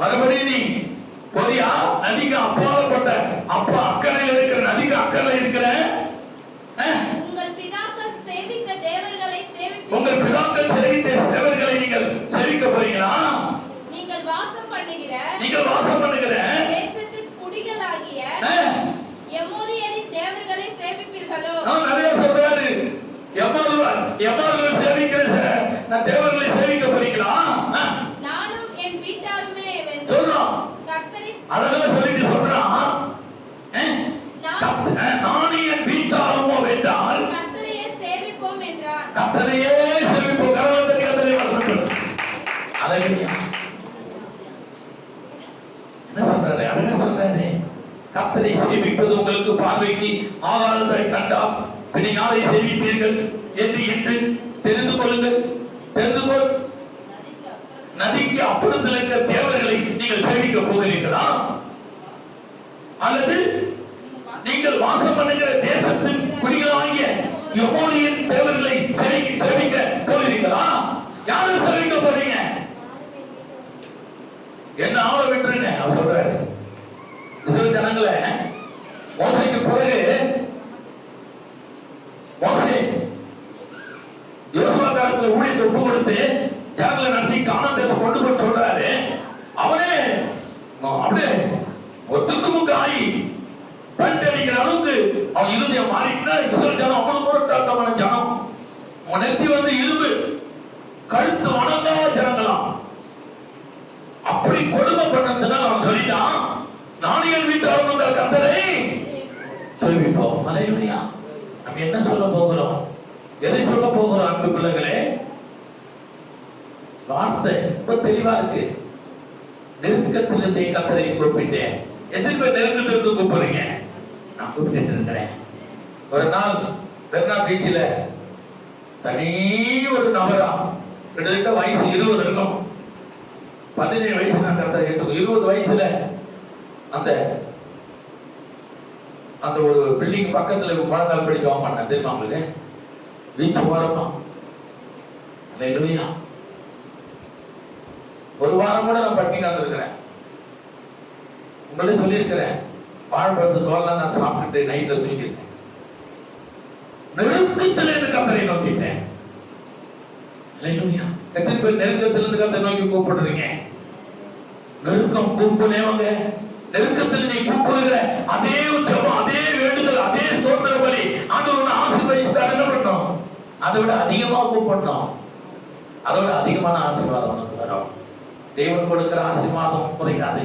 மறுபடியும் நீ போறியா? நதிக்கு அப்பாலப்பட்ட அப்பா அக்கறையில் இருக்கிற, நதிக்கு அக்கறையில் இருக்கிற உங்கள் பிதாக்கள் சேவித்த தேவர்களை சேவிப்பீர்கள். உங்கள் பிதாக்கள் சேவித்த தேவர்களை நீங்கள் சேவிக்க போறீங்களா? நீங்கள் வாசம் பண்ணுகிற தேசத்தின் குடிகளாகிய எமோரியரின் தேவர்களை சேவிப்பீர்களோ? நிறைய சொல்றாரு. எம்மார்கள் சேவிக்கிற தேவர்களை சேவிக்க போறீங்களா? நானும் என் வீட்டாருமே சொல்றோம். கர்த்தரை அழகா சொல்லிட்டு சொல்றான். நானும் என் வீட்டாருமோ வென்றால் கர்த்தரையே சேவிப்போம் என்றான். கர்த்தரையே சேவிப்போம். கர்த்தரை அல்லேலூயா. என்ன சொல்றாரு? அழகா சொல்றாரு. கர்த்தரை சேவிப்பது உங்களுக்கு பார்வைக்கு ஆகாததாய் கண்டால் பின்ன யாரை சேவிப்பீர்கள் என்று தெரிந்து கொள்ளுங்கள். தெரிந்து கொள். நதிக்கு அப்புறத்தில் இருக்கிற தேவர்களை நீங்கள் சேவிக்க போகிறீர்களா? அல்லது நீங்கள் வாசம் பண்ணுகிற தேசத்தின் குடிகளாகிய எமோரியன் தேவர்களை சேவிக்க போகிறீர்களா? யாரை சேவிக்க போறீங்க? என்ன ஆள விட்டுருங்க அவர் சொல்றாரு. இஸ்ரவேல் ஜனங்களை மோசேக்கு பிறகு மோசே யோசுவா காலத்துல ஊழியத்தை ஒப்பு கொடுத்து ஜனங்களை நடத்தி கானான் தேசம் கொண்டு போய் சொல்றாரு. அவனே அப்படியே ஒத்துக்கு முக்கு ஆகி பண்டடிக்கிற அளவுக்கு அவன் இருதயம் மாறிட்டா. இஸ்ரவேல் ஜனம் அவ்வளவு முரட்டாட்டமான ஜனம். அவன் நெத்தி வந்து இரும்பு, கழுத்து வணங்கா ஜனங்களாம். அப்படி கொடுமை பண்ணதுனால அவன் சொல்லிட்டான், நானும் என் வீட்டார் வந்த கர்த்தரை சேவிப்போம். அல்லேலூயா. நம்ம என்ன சொல்ல போகிறோம்? எதை சொல்ல போகிறோம்? அன்பு பிள்ளைகளே, வார்த்தை ரொம்ப தெளிவா இருக்கு. நெருக்கத்திலிருந்தே கர்த்தரை கூப்பிட்டேன். எதிர்ப்பு நெருக்கத்திலிருந்து கூப்பிடுறீங்க. நான் கூப்பிட்டு இருக்கிறேன். ஒரு நாள் பெர்னா பீச்சில் தனி ஒரு நபரா, கிட்டத்தட்ட வயசு 20 இருக்கும். 17 வயசு நான் கர்த்தரை ஏற்றுக்கோ. 20 வயசுல அந்த அந்த ஒரு பில்டிங் பக்கத்துல குழந்தை படிக்க பண்ணேன். தெரியுமா உங்களுக்கு? பீச் ஓரமா. அல்லேலூயா. ஒரு வாரம் கூட நான் பட்டினி காத்திருக்கிறேன். உங்கள்ட்ட சொல்லியிருக்கிறேன். வாழைப்பழத்து தோல்லாம் நான் சாப்பிட்டுட்டு நைட்ல தூங்கிட்டேன். நெருக்கத்திலிருந்து கர்த்தரை நோக்கிட்டேன். அல்லேலூயா. எத்தனை பேர் நெருக்கத்திலிருந்து கர்த்தரை நோக்கி கூப்பிடுறீங்க? நெருக்கம் கூப்பிடுனேவங்க. நெருக்கத்தில் நீ கூப்பிடுகிற அதே ஜெபம், அதே வேண்டுதல், அதே ஸ்தோத்திர பலி ஆண்டவர் ஆசீர்வதிச்சார். என்ன பண்ணோம்? அதை விட அதிகமா கூப்பிடணும். அதை விட அதிகமான ஆசீர்வாதம் உனக்கு வரும். தேவன் கொடுக்கிற ஆசீர்வாதம் குறையாது,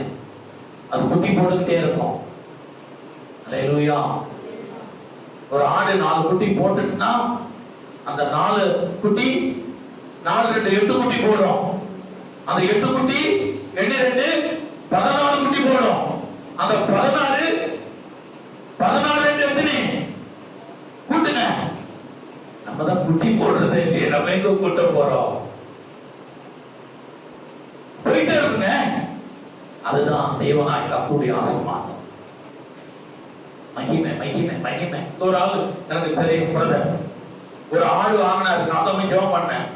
அது குட்டி போட்டுக்கிட்டே இருக்கும். அல்லேலூயா. ஒரு ஆடு 4 குட்டி போட்டுட்டுனா அந்த 4 குட்டி 4 2 8 குட்டி போடும். அந்த 8 குட்டி 8 2 14 குட்டி போடும். அந்த 14 2 எத்தனை கூட்டுங்க? நம்ம தான் குட்டி போடுறது இல்லையே, நம்ம எங்க கூட்ட போறோம்? போயிட்டே இருக்குங்க. அதுதான் தேவனாய் கர்த்தருடைய ஆசீர்வாதம். மகிமை மகிமை மகிமை. ஒரு ஆள் எனக்கு தெரியும் பிரதர், ஒரு ஆடு வாங்கினாரு. நான் தான் ஜெபம் பண்ணேன்.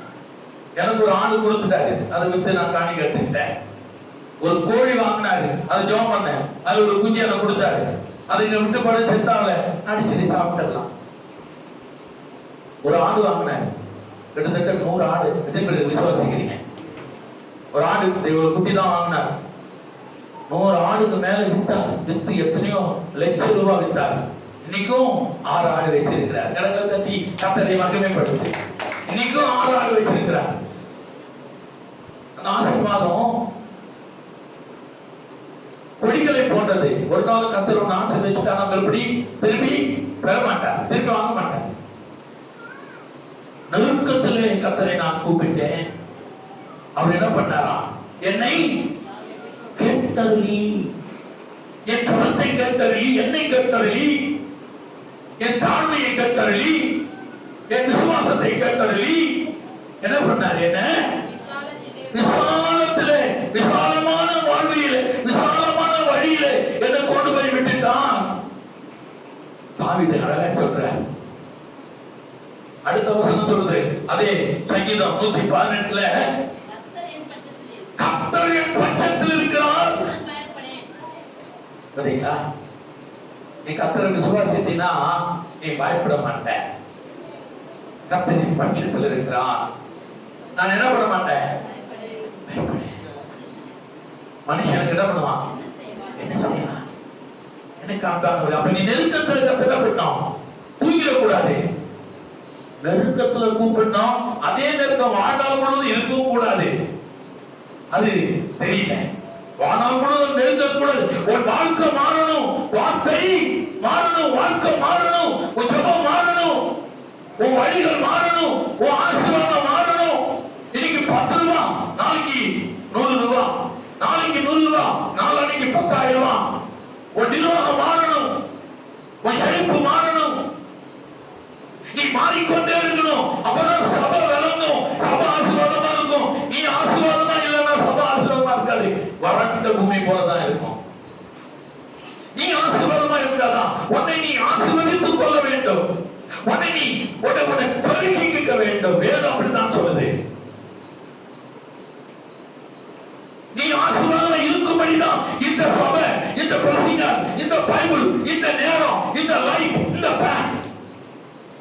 எனக்கு ஒரு ஆடு கொடுத்துட்டாரு, அதை விட்டு நான் காணி கேட்டுக்கிட்டேன். ஒரு கோழி வாங்கினாரு, அதை ஜெபம் பண்ணேன். அது ஒரு குஞ்சு எனக்கு கொடுத்தாரு. அதை இங்க விட்டு பட செத்தாவில அடிச்சு சாப்பிட்டுடலாம். ஒரு ஆடு வாங்கினாரு, கிட்டத்தட்ட 100 ஆடு. எத்தனை பேர் விசுவாசிக்கிறீங்க? ஒரு ஆடு இவ்வளவு குட்டி தான் வாங்கினார். 100 ஆடுக்கு மேல வித்தார். வித்து எத்தனையோ லட்சம் ரூபாய் வித்தார். இன்னைக்கும் 6 ஆடு வச்சிருக்கிறார். கடற்கரை தட்டி கர்த்தரை மகிமைப்படுத்தி இன்னைக்கும் 6 ஆடு வச்சிருக்கிறார். அந்த ஆசீர்வாதம் கொடிகளை போன்றது. ஒரு நாள் கர்த்தர் ஒன்று ஆசீர்வதிச்சுட்டா நம்ம எப்படி திரும்பி பெற மாட்டார், திரும்பி வாங்க மாட்டார். நெருக்கத்திலே கர்த்தரை நான் கூப்பிட்டேன். அவர் என்ன பண்ணாராம்? என்னை கேட்டருளி, என் சுரத்தை கேட்டருளி, என்னை கேட்டருளி, என் தாழ்மையை கேட்டருளி, என் விசுவாசத்தை கேட்டருளி. என்ன பண்ணார்? என்ன விசாலத்திலே, விசாலமான வாழ்வியிலே, விசாலமான வழியிலே என்னை கொண்டு போய் விட்டுட்டான். தாவீது அழகா சொல்றார். அடுத்த வசனம் சொல்றது அதே சங்கீதம் 118ல, கர்த்தர் என் பட்சத்தில் இருக்கிறார். சரிங்களா? நீ கர்த்தரை விசுவாசித்தீனா நீ பயப்பட மாட்ட. கர்த்தர் என் பட்சத்தில் இருக்கிறார், நான் என்ன பண்ண மாட்டேன்? மனுஷனுக்கு என்ன பண்ணுவான்? என்ன செய்யலாம்? என்ன காண்பாங்க? அப்ப நீ நெருக்கத்தில் கர்த்தரை பண்ணோம், தூங்கிடக்கூடாது. நெருக்கத்துல கூப்பிடணும். அதே நெருக்கம் வாழ்நாள் முழுவதும் இருக்கவும் கூடாது. அது தெரியல. வாழ்நாள் முழுவதும் நெருங்கக்கூடாது. உன் வாழ்க்கை மாறணும், வார்த்தை மாறணும், வாழ்க்கை மாறணும், உன் ஜெபம் மாறணும், உன் வழிகள் மாறணும், உன் ஆசீர்வாதம் மாறணும். இன்னைக்கு 10 ரூபாய், நாளைக்கு 100 ரூபாய், நாளைக்கு 100 ரூபாய், நாளைக்கு 10,000 ரூபாய். உன் நிர்வாகம் மாறணும், உன் செழிப்பு மாறணும். நீ மாறிக்கொண்டே இருக்கணும். அப்பதான் சபை விளங்கும், சபை ஆசீர்வாதமா இருக்கும். நீ ஆசீர்வாதமா இல்லைன்னா சபை ஆசீர்வாதமா இருக்காது, வறண்ட பூமி போலதான் இருக்கும். நீ ஆசீர்வாதமா இருக்காதான் உன்னை நீ ஆசீர்வதித்துக் கொள்ள வேண்டும். உன்னை நீ உன்னை பரிசுக்க வேண்டும். வேதம் அப்படித்தான் சொல்லுது. நீ ஆசீர்வாதமா இருக்கும்படிதான் இந்த சபை, இந்த பிரசங்கர், இந்த பைபிள், இந்த நேரம், இந்த லைஃப், இந்த பேங்க்.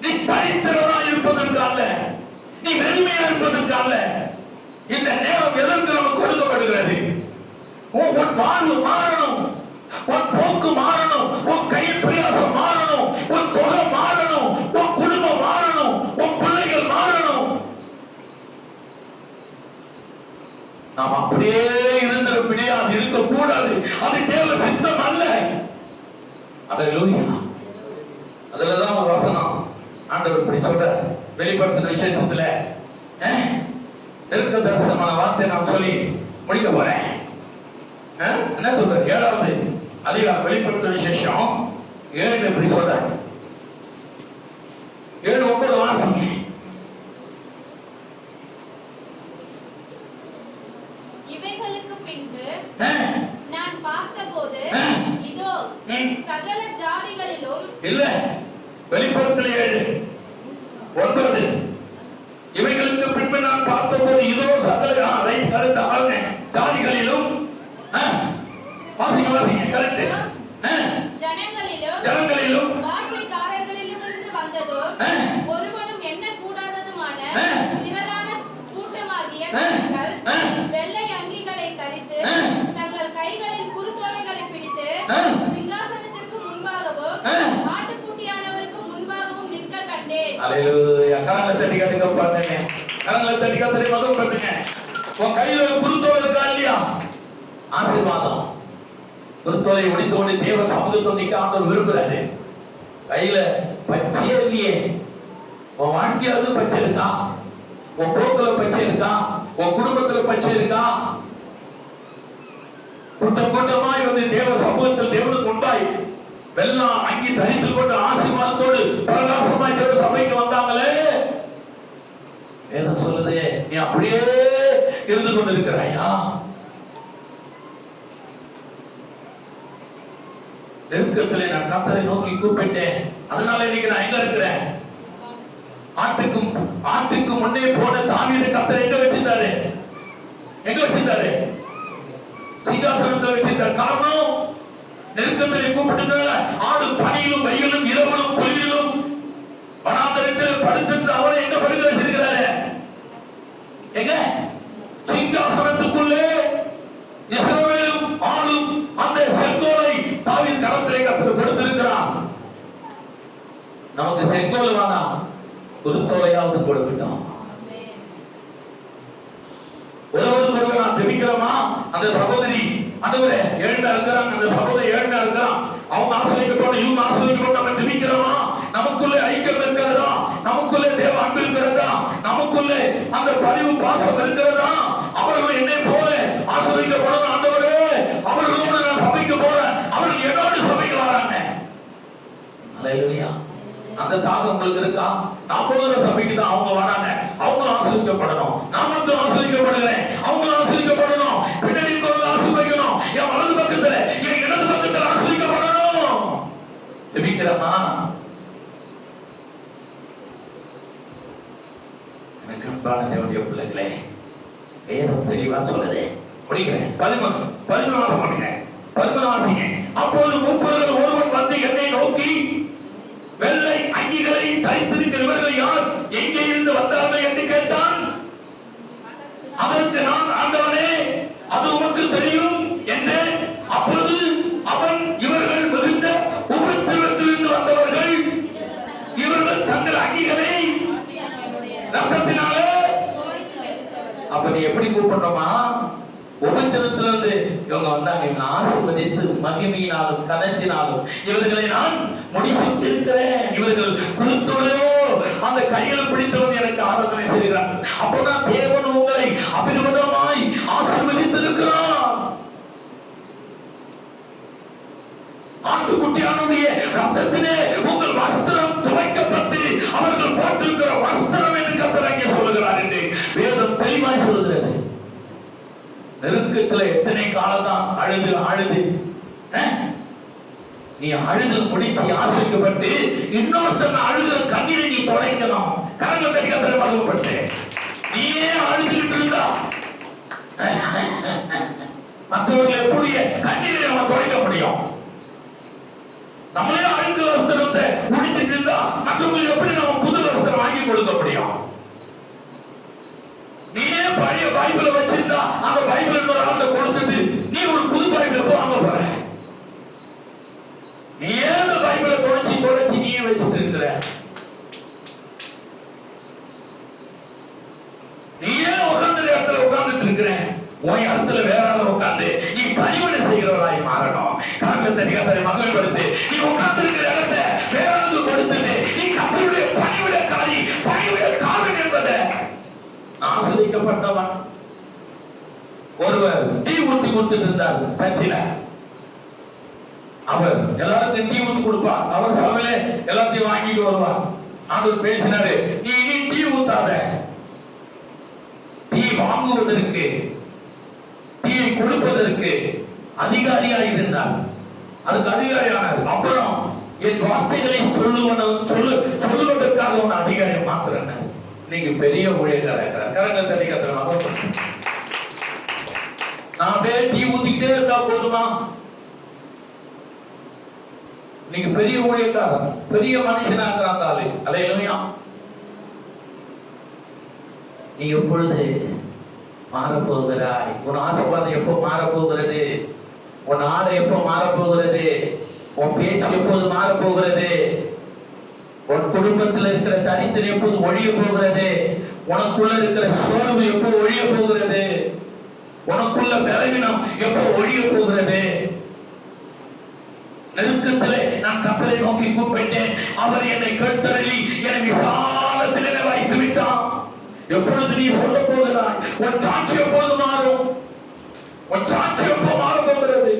நீ தனித்திறனா இருப்பதற்கு அல்ல, நீ வெறுமையா இருப்பதற்கு அல்ல. இந்த நேரம் எதற்கு நமக்கு கொடுக்கப்படுகிறது? உன் வாழ்வு மாறணும், உன் போக்கு மாறணும், உன் கையின் பிரயாசம் மாறணும், உன் தொகை மாறணும், உன் குடும்பம் மாறணும், உன் பிள்ளைகள் மாறணும். நாம் அப்படியே இருந்திருப்படியே அது இருக்கக்கூடாது. அது தேவ சித்தம் அல்ல. அல்லேலூயா. அதுலதான் ஒரு வசனம் ஆண்டவர் இப்படி சொல்றார். வெளிப்படுத்தின விசேஷத்துல இருக்க தரிசனமான வார்த்தை நான் சொல்லி முடிக்க போறேன். என்ன சொல்ற? 7வது அதிகாரம் வெளிப்படுத்தின விசேஷம் 7 இப்படி சொல்ற. 7:9 வாசம். இவைகளுக்கு பின்பு நான் பார்த்தபோது இதோ சகல ஜாதிகளிலும் இல்ல, வெளிப்படுத்தல் 7:9 இவைகளுக்கு பின்பு நான் பார்த்தபோது இதோ சகல ஜாதிகளிலும் வாசிங்க கரெக்ட் பெண்கள் வெள்ளை அங்கிகளை தரித்து தங்கள் கைகளில் குருத்தோலைகளை பிடித்து சிங்காசனத்திற்கு முன்பாகவும் ஆட்டுக்குட்டியானவருக்கு முன்பாகவும் நிற்க கண்டேன். அல்லேலூயா. கரங்களை தட்டி கட்டுங்க பாருங்க. கரங்களை தட்டி கட்டி மகம் பண்ணுங்க. உன் கையில ஒரு குருத்தோலை இருக்கா இல்லையா? ஆசீர்வாதம். குருத்தோலை உடைத்தோடு தேவ சமூகத்தோடு நிக்க ஆண்டவர் விரும்புறாரு. கையில பச்சையே இல்லையே. உன் வாழ்க்கையாவது பச்சை இருக்கா? உன் போக்குல பச்சை இருக்கா? உன் குடும்பத்துல பச்சை இருக்கா? கூட்டம் கூட்டமாய் வந்து தேவ சமூகத்தில் தேவனுக்கு உண்டாய் வெள்ளம் அங்கி தரித்து கொண்டு ஆசீர்வாதத்தோடு பிரகாசமாய் தேவ சபைக்கு வந்தாங்களே. வேதம் சொல்லுதே, நீ அப்படியே இருந்து கொண்டிருக்கிறாயா? நெருக்கத்திலே நான் கர்த்தரை நோக்கி கூப்பிட்டேன். அதனால இன்னைக்கு நான் எங்க இருக்கிறேன்? ஆட்டுக்கு முன்னே போன தாவீது கர்த்தர் எங்க வச்சிருந்தாரு? எங்க வச்சிருந்தாரு? சிங்காசனத்தில் வச்சிருந்தார். காரணம், நெருக்கத்திலே கூப்பிட்டதுனால ஆடு பனியிலும் வெயிலும் இரவிலும் குளிரிலும் வனாந்தரத்தில் படுத்திருந்த அவரை எங்க படுக்க வச்சிருக்கிறாரு? எங்க? சிங்காசனத்துக்குள்ளே இஸ்ரவேலும் ஆளும் அந்த செங்கோலை தாவீது கரத்திலே கர்த்தர் கொடுத்திருக்கிறார். நமக்கு செங்கோல் வேணாம், குருத்தோலையாவது கொடுக்கட்டும். ஒருவருக்கு ஒருவர் நான் ஜெபிக்கிறோமா? அந்த சகோதரி ஆண்டவரே ஏழ்மையா இருக்கிறாங்க, அந்த சகோதரி ஏழ்மையா இருக்கிறான், அவங்க ஆசிரியப்பட்டு இவங்க ஆசிரியப்பட்டு நம்ம ஜெபிக்கிறோமா? நமக்குள்ளே ஐக்கியம் இருக்கிறதா? நமக்குள்ளே தேவ அன்பு இருக்கிறதா? நமக்குள்ளே அந்த பரிவு பாசம் இருக்கிறதா? அவர்கள் என்னை போல ஆசிரியப்படணும். ஆண்டவரே அவர்களோடு நான் சபைக்கு போறேன், அவர்கள் என்னோடு சபைக்கு வராங்க. அல்லேலூயா. அந்த தாகம் உங்களுக்கு இருக்கா? நான் போகிற சபைக்கு தான் அவங்க வராங்க, அவங்களும் ஆசீர்வதிக்கப்படணும். நான் மட்டும் ஆசீர்வதிக்கப்படுகிறேன், அவங்களும் ஆசீர்வதிக்கப்படணும். பின்னாடி இருக்கிறவங்க ஆசீர்வதிக்கணும். என் வலது பக்கத்துல என் இடது பக்கத்துல ஆசீர்வதிக்கப்படணும். ஜெபிக்கிறமா? எனக்கு அன்பான தேவனுடைய பிள்ளைகளே, வேதம் தெளிவா சொல்லுது. முடிக்கிறேன். 11 வாசம் பண்ணுங்க. 11 வாசிங்க. அப்போது மூப்பர்கள் ஒருவன் வந்து என்னை நோக்கி, வெள்ளை அங்கிகளை தைத்திருக்கிறவர்கள் யார்? எங்கே இருந்து வந்தார்கள் என்று கேட்டான். அதற்கு நான், ஆண்டவனே அது உமக்கு தெரியும் என்றேன். அப்போது அவன், இவர்கள் மிகுந்த உபத்திரவத்திலிருந்து வந்தவர்கள், இவர்கள் தங்கள் அங்கிகளை ரத்தத்தினாலே. அப்ப நீ எப்படி கூப்பிடணுமா? உபத்திரத்திலிருந்து இவங்க வந்தாங்க, இவங்க ஆசீர்வதித்து மகிமையினாலும் கனத்தினாலும் இவர்களை நான் முடிசூட்டிருக்கிறேன். இவர்கள் குருத்தோலையோ அந்த கையில் பிடித்தவன் எனக்கு ஆராதனை செய்கிறார்கள். அப்பதான் தேவன் உங்களை அபிர்வதமாய் ஆசீர்வதித்திருக்கிறார். ஆட்டுக்குட்டியானுடைய ரத்தத்திலே உங்கள் வஸ்திரம் துவைக்கப்பட்டு அவர்கள் போட்டிருக்கிற வஸ்திரம் என்று கர்த்தர் அங்கே சொல்லுகிறார் என்று வேதம் தெளிவாய் சொல்லுகிறது. நெருக்கத்துல எத்தனை காலம்தான் அழுது நீ அழுது முடிச்சு ஆசிரியப்பட்டு இன்னொருத்தன் அழுகிற கண்ணீரை நீ தொலைக்கணும். கரங்கள் தரிக்கத்தில் மகிழ்ப்பட்டு நீயே அழுதுகிட்டு இருந்தா மற்றவர்கள் எப்படி கண்ணீரை நம்ம தொலைக்க முடியும்? நம்மளே அழுது வஸ்திரத்தை முடிச்சுட்டு இருந்தா மற்றவங்களுக்கு எப்படி நம்ம புது வஸ்திரம் வாங்கி கொடுக்க முடியும்? நீயே பழைய பைபிளை வச்சிருந்தா அந்த பைபிள் ஒரு ஆளை கொடுத்துட்டு நீ ஒரு புது பைபிளை வாங்க போற. நீயே அந்த பைபிளை தொலைச்சி நீயே வச்சுட்டு இருக்கிற. நீயே உட்கார்ந்த இடத்துல உட்கார்ந்துட்டு இருக்கிற. உன் இடத்துல வேற ஆள் உட்கார்ந்து நீ பணிவிடை செய்கிறவராய் மாறணும். கரங்கத்தை மகிழ்படுத்து. நீ உட்கார்ந்து இருக்கிற இடத்தை வேற ஆளுக்கு கொடுத்துட்டு நீ கர்த்தருடைய பணிவிடைக்காரன் என்பதை ஆசிரியப்பட்டவன். ஒருவர் டீ ஊத்தி கொடுத்துட்டு இருந்தார் சர்ச்சில. அவர் எல்லாருக்கும் டீ ஊத்தி கொடுப்பார். அவர் சபையில எல்லாத்தையும் வாங்கிட்டு வருவார். ஆண்டவர் பேசினாரு, நீ இனி டீ ஊத்தாத. டீ வாங்குவதற்கு, டீயை கொடுப்பதற்கு அதிகாரியாக இருந்தார். அதுக்கு அதிகாரியானார். அப்புறம் என் வார்த்தைகளை சொல்லுவதற்காக ஒரு அதிகாரியை மாத்திரனார். இன்னைக்கு பெரிய ஊழியக்காரர் இருக்கிறார். கரங்கள் தட்டி கத்துறோம். நான் டீ ஊத்திக்கிட்டே இருந்தா போதுமா? நீங்க பெரிய ஊழியக்காரர், பெரிய மனுஷனா இருக்கிறாங்க. அல்லேலூயா. நீ எப்பொழுது மாறப்போகிறாய். உன் ஆசீர்வாதம் எப்போ மாறப்போகிறது? உன் ஆடை எப்போ மாறப்போகிறது? உன் பேச்சு எப்போது மாறப்போகிறது? உன் குடும்பத்தில் இருக்கிற தனித்தல் எப்போது ஒழிய போகிறது? உனக்குள்ள இருக்கிற சோர்வு எப்போ ஒழிய போகிறது? உனக்குள்ள பலவீனம் எப்போ ஒழிய போகிறது? நெருக்கத்திலே நான் கர்த்தரை நோக்கி கூப்பிட்டேன், அவர் என்னை கேட்டருளி என்னை விசாலத்திலே வைத்து விட்டான். எப்பொழுது நீ சொல்ல போகிறாய்? உன் சாட்சி எப்போது மாறும்? உன் சாட்சி எப்போ மாற போகிறது?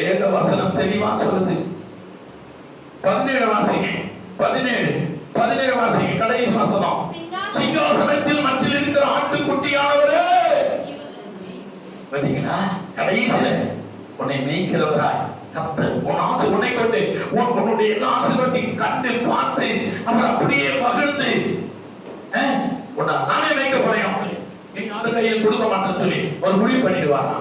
ஏக வசனம் தெளிவா சொல்லுது. 17 வாசிங்க. 17 வாசிங்க. கடைசி வசனம். சிங்காசனத்தில் மற்றில் இருக்கிற ஆட்டுக்குட்டியானவரே, பாத்தீங்களா? கடைசியில உன்னை மேய்க்கிறவராய் கர்த்தர் உன் ஆசை உன்னை கொண்டு உன்னுடைய எல்லா ஆசீர்வாதத்தையும் கண்டு பார்த்து அவர் அப்படியே மகிழ்ந்து உன்னை நானே மேய்க்க போறேன், நீ அந்த கையில் கொடுக்க மாட்டேன்னு சொல்லி ஒரு முடிவு பண்ணிடுவாரா?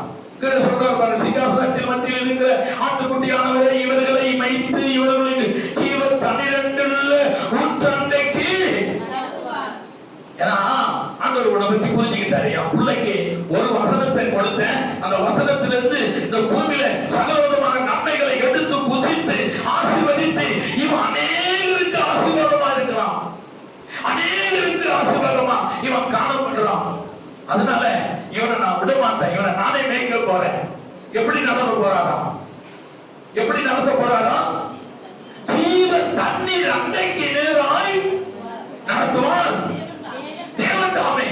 சொல்றாரு, சிங்காசனத்தில் மத்தியில் இருக்கிற ஆட்டுக்குட்டியானவரை இவர்களை மைத்து இவர்களுக்கு ஜீவ 12 ஊற்றண்டைக்கு. ஏன்னா ஆண்டவர் உன்னை பத்தி புரிஞ்சுக்கிட்டாரு. என் பிள்ளைக்கு ஒரு வசனத்தை கொடுத்தேன், அந்த வசனத்திலிருந்து இந்த பூமியில சகலவிதமான நன்மைகளை எடுத்து புசித்து ஆசீர்வதித்து இவன் அநேகருக்கு ஆசீர்வாதமா இருக்கிறான், அநேகருக்கு ஆசீர்வாதமா இவன் காணப்படுறான். அதனால இவனை நான் விட மாட்டேன், இவனை நானே மேய்க்க போறேன். எப்படி நடத்த போறாரா? எப்படி நடத்த போறாரா? ஜீவ தண்ணீர் அண்டைக்கு நேராய் நடத்துவார் தேவன் தாமே.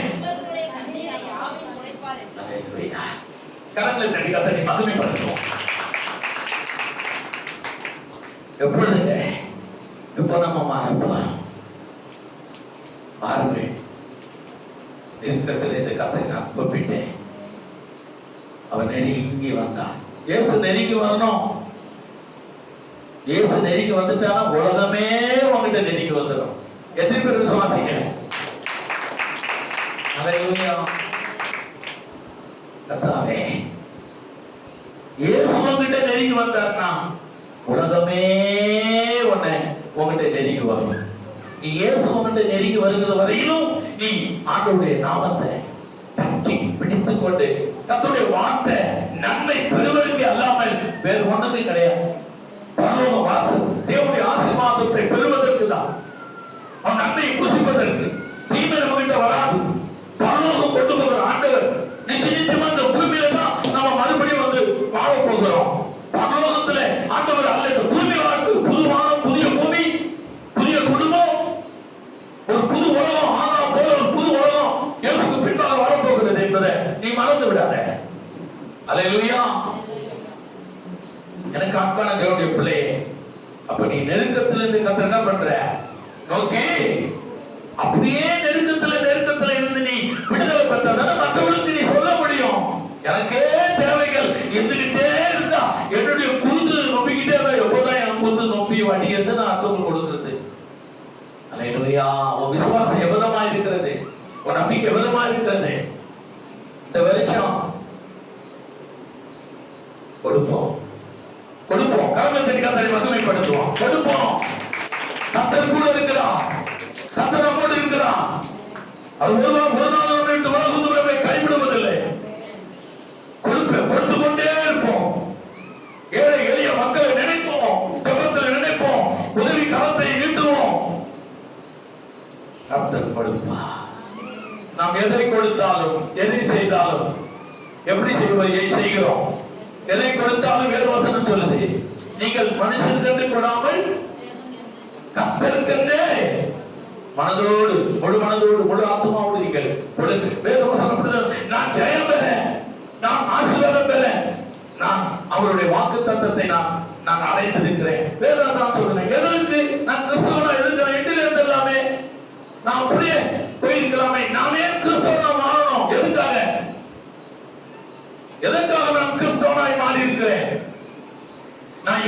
கரங்களை தட்டி கர்த்தரை மகிமைப்படுத்துவோம். எப்பொழுதுங்க இப்போ நம்ம மாறப்போம் பாருங்க. நெருக்கத்தில் இந்த கதை நான் கூப்பிட்டேன், அவன் நெருங்கி வந்தான். இயேசு நெருங்கி வரணும். இயேசு நெருங்கி வந்துட்டானா உலகமே உங்ககிட்ட நெருங்கி வந்துடும். எத்தனை பேர் விசுவாசிங்க? அல்லேலூயா. கர்த்தாவே, இயேசு உங்ககிட்ட நெருங்கி வந்தார்னா உலகமே உன்னை உங்ககிட்ட நெருங்கி வரும். நீ இயேசு உங்ககிட்ட நெருங்கி வருகிற வரையிலும் நீ ஆண்டவருடைய நாமத்தை பற்றி பிடித்துக் கொண்டு கர்த்தருடைய வார்த்தை நன்மை பெறுவதற்கு அல்லாமல் வேறு ஒன்றுமே கிடையாது. பரலோக வாசல் தேவனுடைய ஆசீர்வாதத்தை பெறுவதற்கு தான், அவன் நன்மையை புசிப்பதற்கு. தீமை நம்ம கிட்ட வராது. பரலோகம் கொண்டு போகிற ஆண்டவர் நிச்சயமா இந்த பூமியில தான் நம்ம மறுபடியும் வந்து வாழ போகிறோம். பரலோகத்துல ஆண்டவர் அல்ல, இந்த பூமி வாழ்க்கை புது வானம், புதிய பூமி, புதிய குடும்பம், ஒரு புது உலகம். ஆனா போல ஒரு புது உலகம் இயேசுக்கு பின்பாக வரப்போகிறது என்பதை நீ மறந்து விடாத. அல்லேலூயா. எனக்கு அன்பான தேவனுடைய பிள்ளையே, அப்ப நீ நெருக்கத்திலிருந்து கர்த்தர் என்ன பண்ற? நோக்கி அப்படியே நெருக்கத்துல இருந்து நீ விடுதலை பெற்றதான மற்றவர்களுக்கு நீ சொல்ல முடியும். எனக்கே தேவைகள் இருந்துகிட்டே இருந்தா என்னுடைய குருது நொப்பிக்கிட்டே இருந்தா எப்போதான் என் குருது நொப்பி வடிகிறது நான் அடுத்தவங்களுக்கு கொடுக்கிறது. அல்லேலூயா. உன் விசுவாசம் எவ்வளவா இருக்கிறது? உன் நம்பிக்கை எவ்வளவா இருக்கிறது? இந்த வருஷம் கொடுப்போம். கர்மத்தை கர்த்தரை மகிமைப்படுத்துவோம். கொடுப்போம். கர்த்தர் கூட இருக்கிறார். கர்த்தர் நம்மோடு இருக்கிறார். அது ஒரு நாள் நம்மை கைவிடுவதில்லை. கொடுத்து கொண்டே இருப்போம். ஏழை எளிய மக்களை நினைப்போம், ஜெபத்தில் நினைப்போம், உதவி கரத்தை நீட்டுவோம். கர்த்தர் கொடுப்பார். நாம் எதை கொடுத்தாலும் எதை செய்தாலும் எப்படி செய்கிறோம்? எதை கொடுத்தாலும் வேறு வசனம் சொல்லுது, நீங்கள் மனுஷனுக்கு கொடாமல் கர்த்தருக்கென்றே மனதோடு, முழு மனதோடு, முழு ஆத்மாவோடு நீங்கள் கொடுங்க. வேறு வசனம், நான் ஜெயம் பெற, நான் ஆசீர்வாதம் பெற, நான் அவருடைய வாக்கு தத்தத்தை நான் அடைந்திருக்கிறேன். வேற நான் சொல்றேன், எதற்கு நான் கிறிஸ்தவனா இருக்கிறேன்? இன்றில இருந்து எல்லாமே நான் அப்படியே போயிருக்கலாமே. நானே கிறிஸ்தவனா மாறணும். எதற்காக நான் கிறிஸ்தவனாய் மாறி இருக்கிறேன்? நான்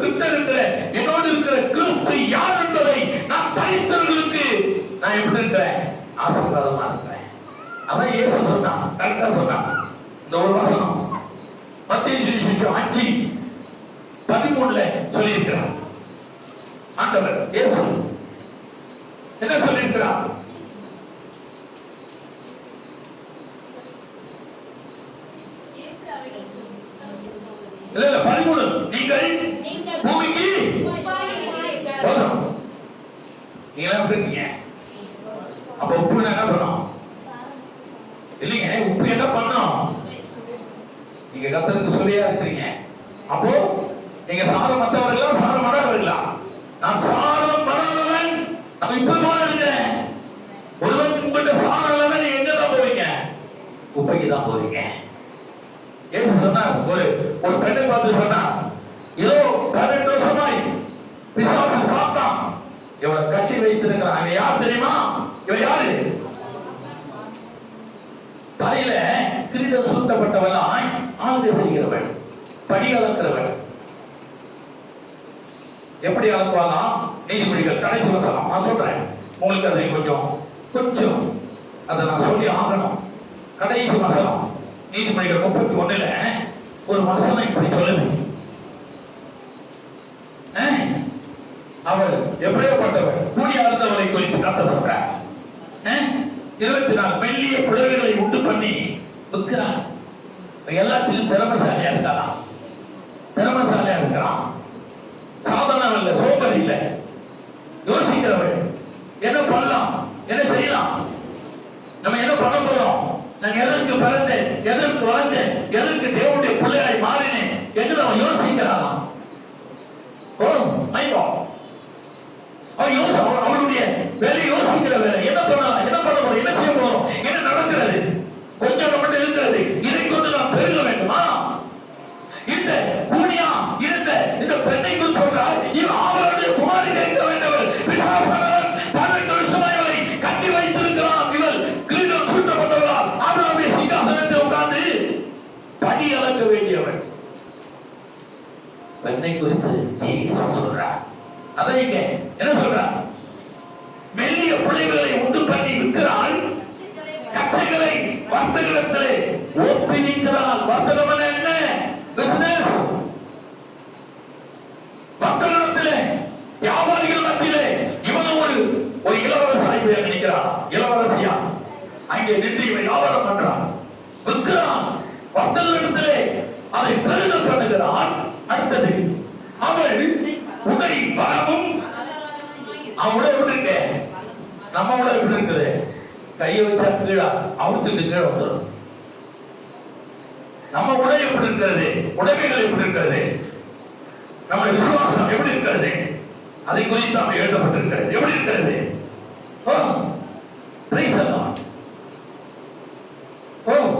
கிட்ட இருக்கிற என்னோடு இருக்கிற கிறிஸ்து யார் என்பதை நான் தனித்தவர்களுக்கு நான் எப்படி இருக்கிறேன்? ஆசீர்வாதமா இருக்கிறேன். அதான் இயேசு சொன்னான், கரெக்டா சொன்னான். இந்த ஒரு வசனம் மத்தேயு சுவிசேஷம் 5:13 சொல்லி இருக்கிறார். ஆண்டவர் இயேசு என்ன சொல்லி இருக்கிறார்? இல்ல 13 நீங்கள் பூமிக்கு போதும். நீங்க எப்படி இருக்கீங்க? அப்ப உப்பு என்ன பண்ணும்? இல்லைங்க, உப்பு என்ன பண்ணும்? நீங்க கர்த்தருக்கு சொல்லியா இருக்கிறீங்க. அப்போ நீங்க சாரம் மற்றவர்களா சாரம் மடாதவர்களா? நான் சாரம் மடாதவன். நான் இப்ப போல இருக்கிறேன். ஒருவன் உங்கள்கிட்ட சாரம் இல்லைன்னா நீங்க எங்க தான் போவீங்க? உப்பைக்கு தான் போவீங்க. ஏன் சொன்னார்? ஒரு பெண்ணை பார்த்து சொன்னார், இதோ 18 வருஷமாய் பிசாசு சாத்தான் இவனை கட்டி வைத்திருக்கிறான். அவன் யார் தெரியுமா? இவன் யாரு? தலையில கிரீடம் சூட்டப்பட்டவளாய் ஆளுகை செய்கிறவன், படி அளக்கிறவன். எப்படி அளக்குவாங்க? நீதிமொழிகள் கடைசி வசனம் நான் சொல்றேன் உங்களுக்கு, அதை கொஞ்சம் அதை நான் சொல்லி ஆகணும். கடைசி வசனம் நீதிமொழிகள் 31ல ஒரு வசனம் இப்படி சொல்லுது. அவள் எப்படியாப்பட்டவள்? கூடி அறுத்தவளை குறித்து கர்த்தர் சொல்றார். 24 மெல்லிய புடவைகளை உண்டு பண்ணி விற்கிறான். எல்லாத்திலும் திறமசாலியா இருக்கலாம், திறமசாலியா இருக்கிறான். சாதாரண இல்ல, சோம்பல் இல்ல, யோசிக்கிறவள். என்ன பண்ணலாம், என்ன செய்யலாம், நம்ம என்ன பண்ண போறோம், நான் எதற்கு பிறந்தேன், எதற்கு வளர்ந்தேன், எதற்கு தேவனுடைய பிள்ளையாய் மாறினேன் என்று அவன் யோசிக்கிறான். அவளுடைய வேலை யோசிக்கிற வேலை. என்ன பண்ணலாம், என்ன பண்ண போறோம், என்ன செய்ய போறோம், என்ன நடக்கிறது, கொஞ்சம் நம்மகிட்ட இருக்கிறது, இதை கொண்டு நாம் பெருக வேண்டுமா? இந்த கூனியா இருந்த இந்த பெண்ணை குறித்து சொல்றார், இவன் அவருடைய குமாரினை இருக்க வேண்டவர். பிசாசானவன் 18 வருஷமாய் இவளை கட்டி வைத்திருக்கிறான். இவள் கிரீடம் சூட்டப்பட்டவளால் ஆபிரகாமுடைய சிங்காசனத்தில் உட்கார்ந்து படி அளக்க வேண்டியவள். பெண்ணை குறித்து இயேசு சொல்றார். அதை இங்க என்ன சொல்றார்? மெல்லிய புடவைகளை உண்டு பண்ணி விற்கிறாள், கச்சைகளை வர்த்தகத்திலே ஒப்பிக்கிறாள். வர்த்தகம் என்ன? பிசினஸ். வர்த்தகத்திலே வியாபாரிகள் மத்தியிலே இவனும் ஒரு இளவரசியா நினைக்கிறான். இளவரசியா அங்கே நின்று இவன் வியாபாரம் பண்றான், விற்கிறான். வர்த்தகத்திலே அதை பெருக பண்ணுகிறான். அடுத்தது அவள் உடை பலமும். அவளை எப்படி இருக்கு? நம்ம உடை எப்படி இருக்குது? கையை வச்சா கீழே அவுத்துட்டு கீழே வந்துடும். நம்ம உடை எப்படி இருக்கிறது? உடைமைகள் எப்படி இருக்கிறது? நம்முடைய விசுவாசம் எப்படி இருக்கிறது? அதை குறித்து நாம் எழுதப்பட்டிருக்கிறது. எப்படி இருக்கிறது?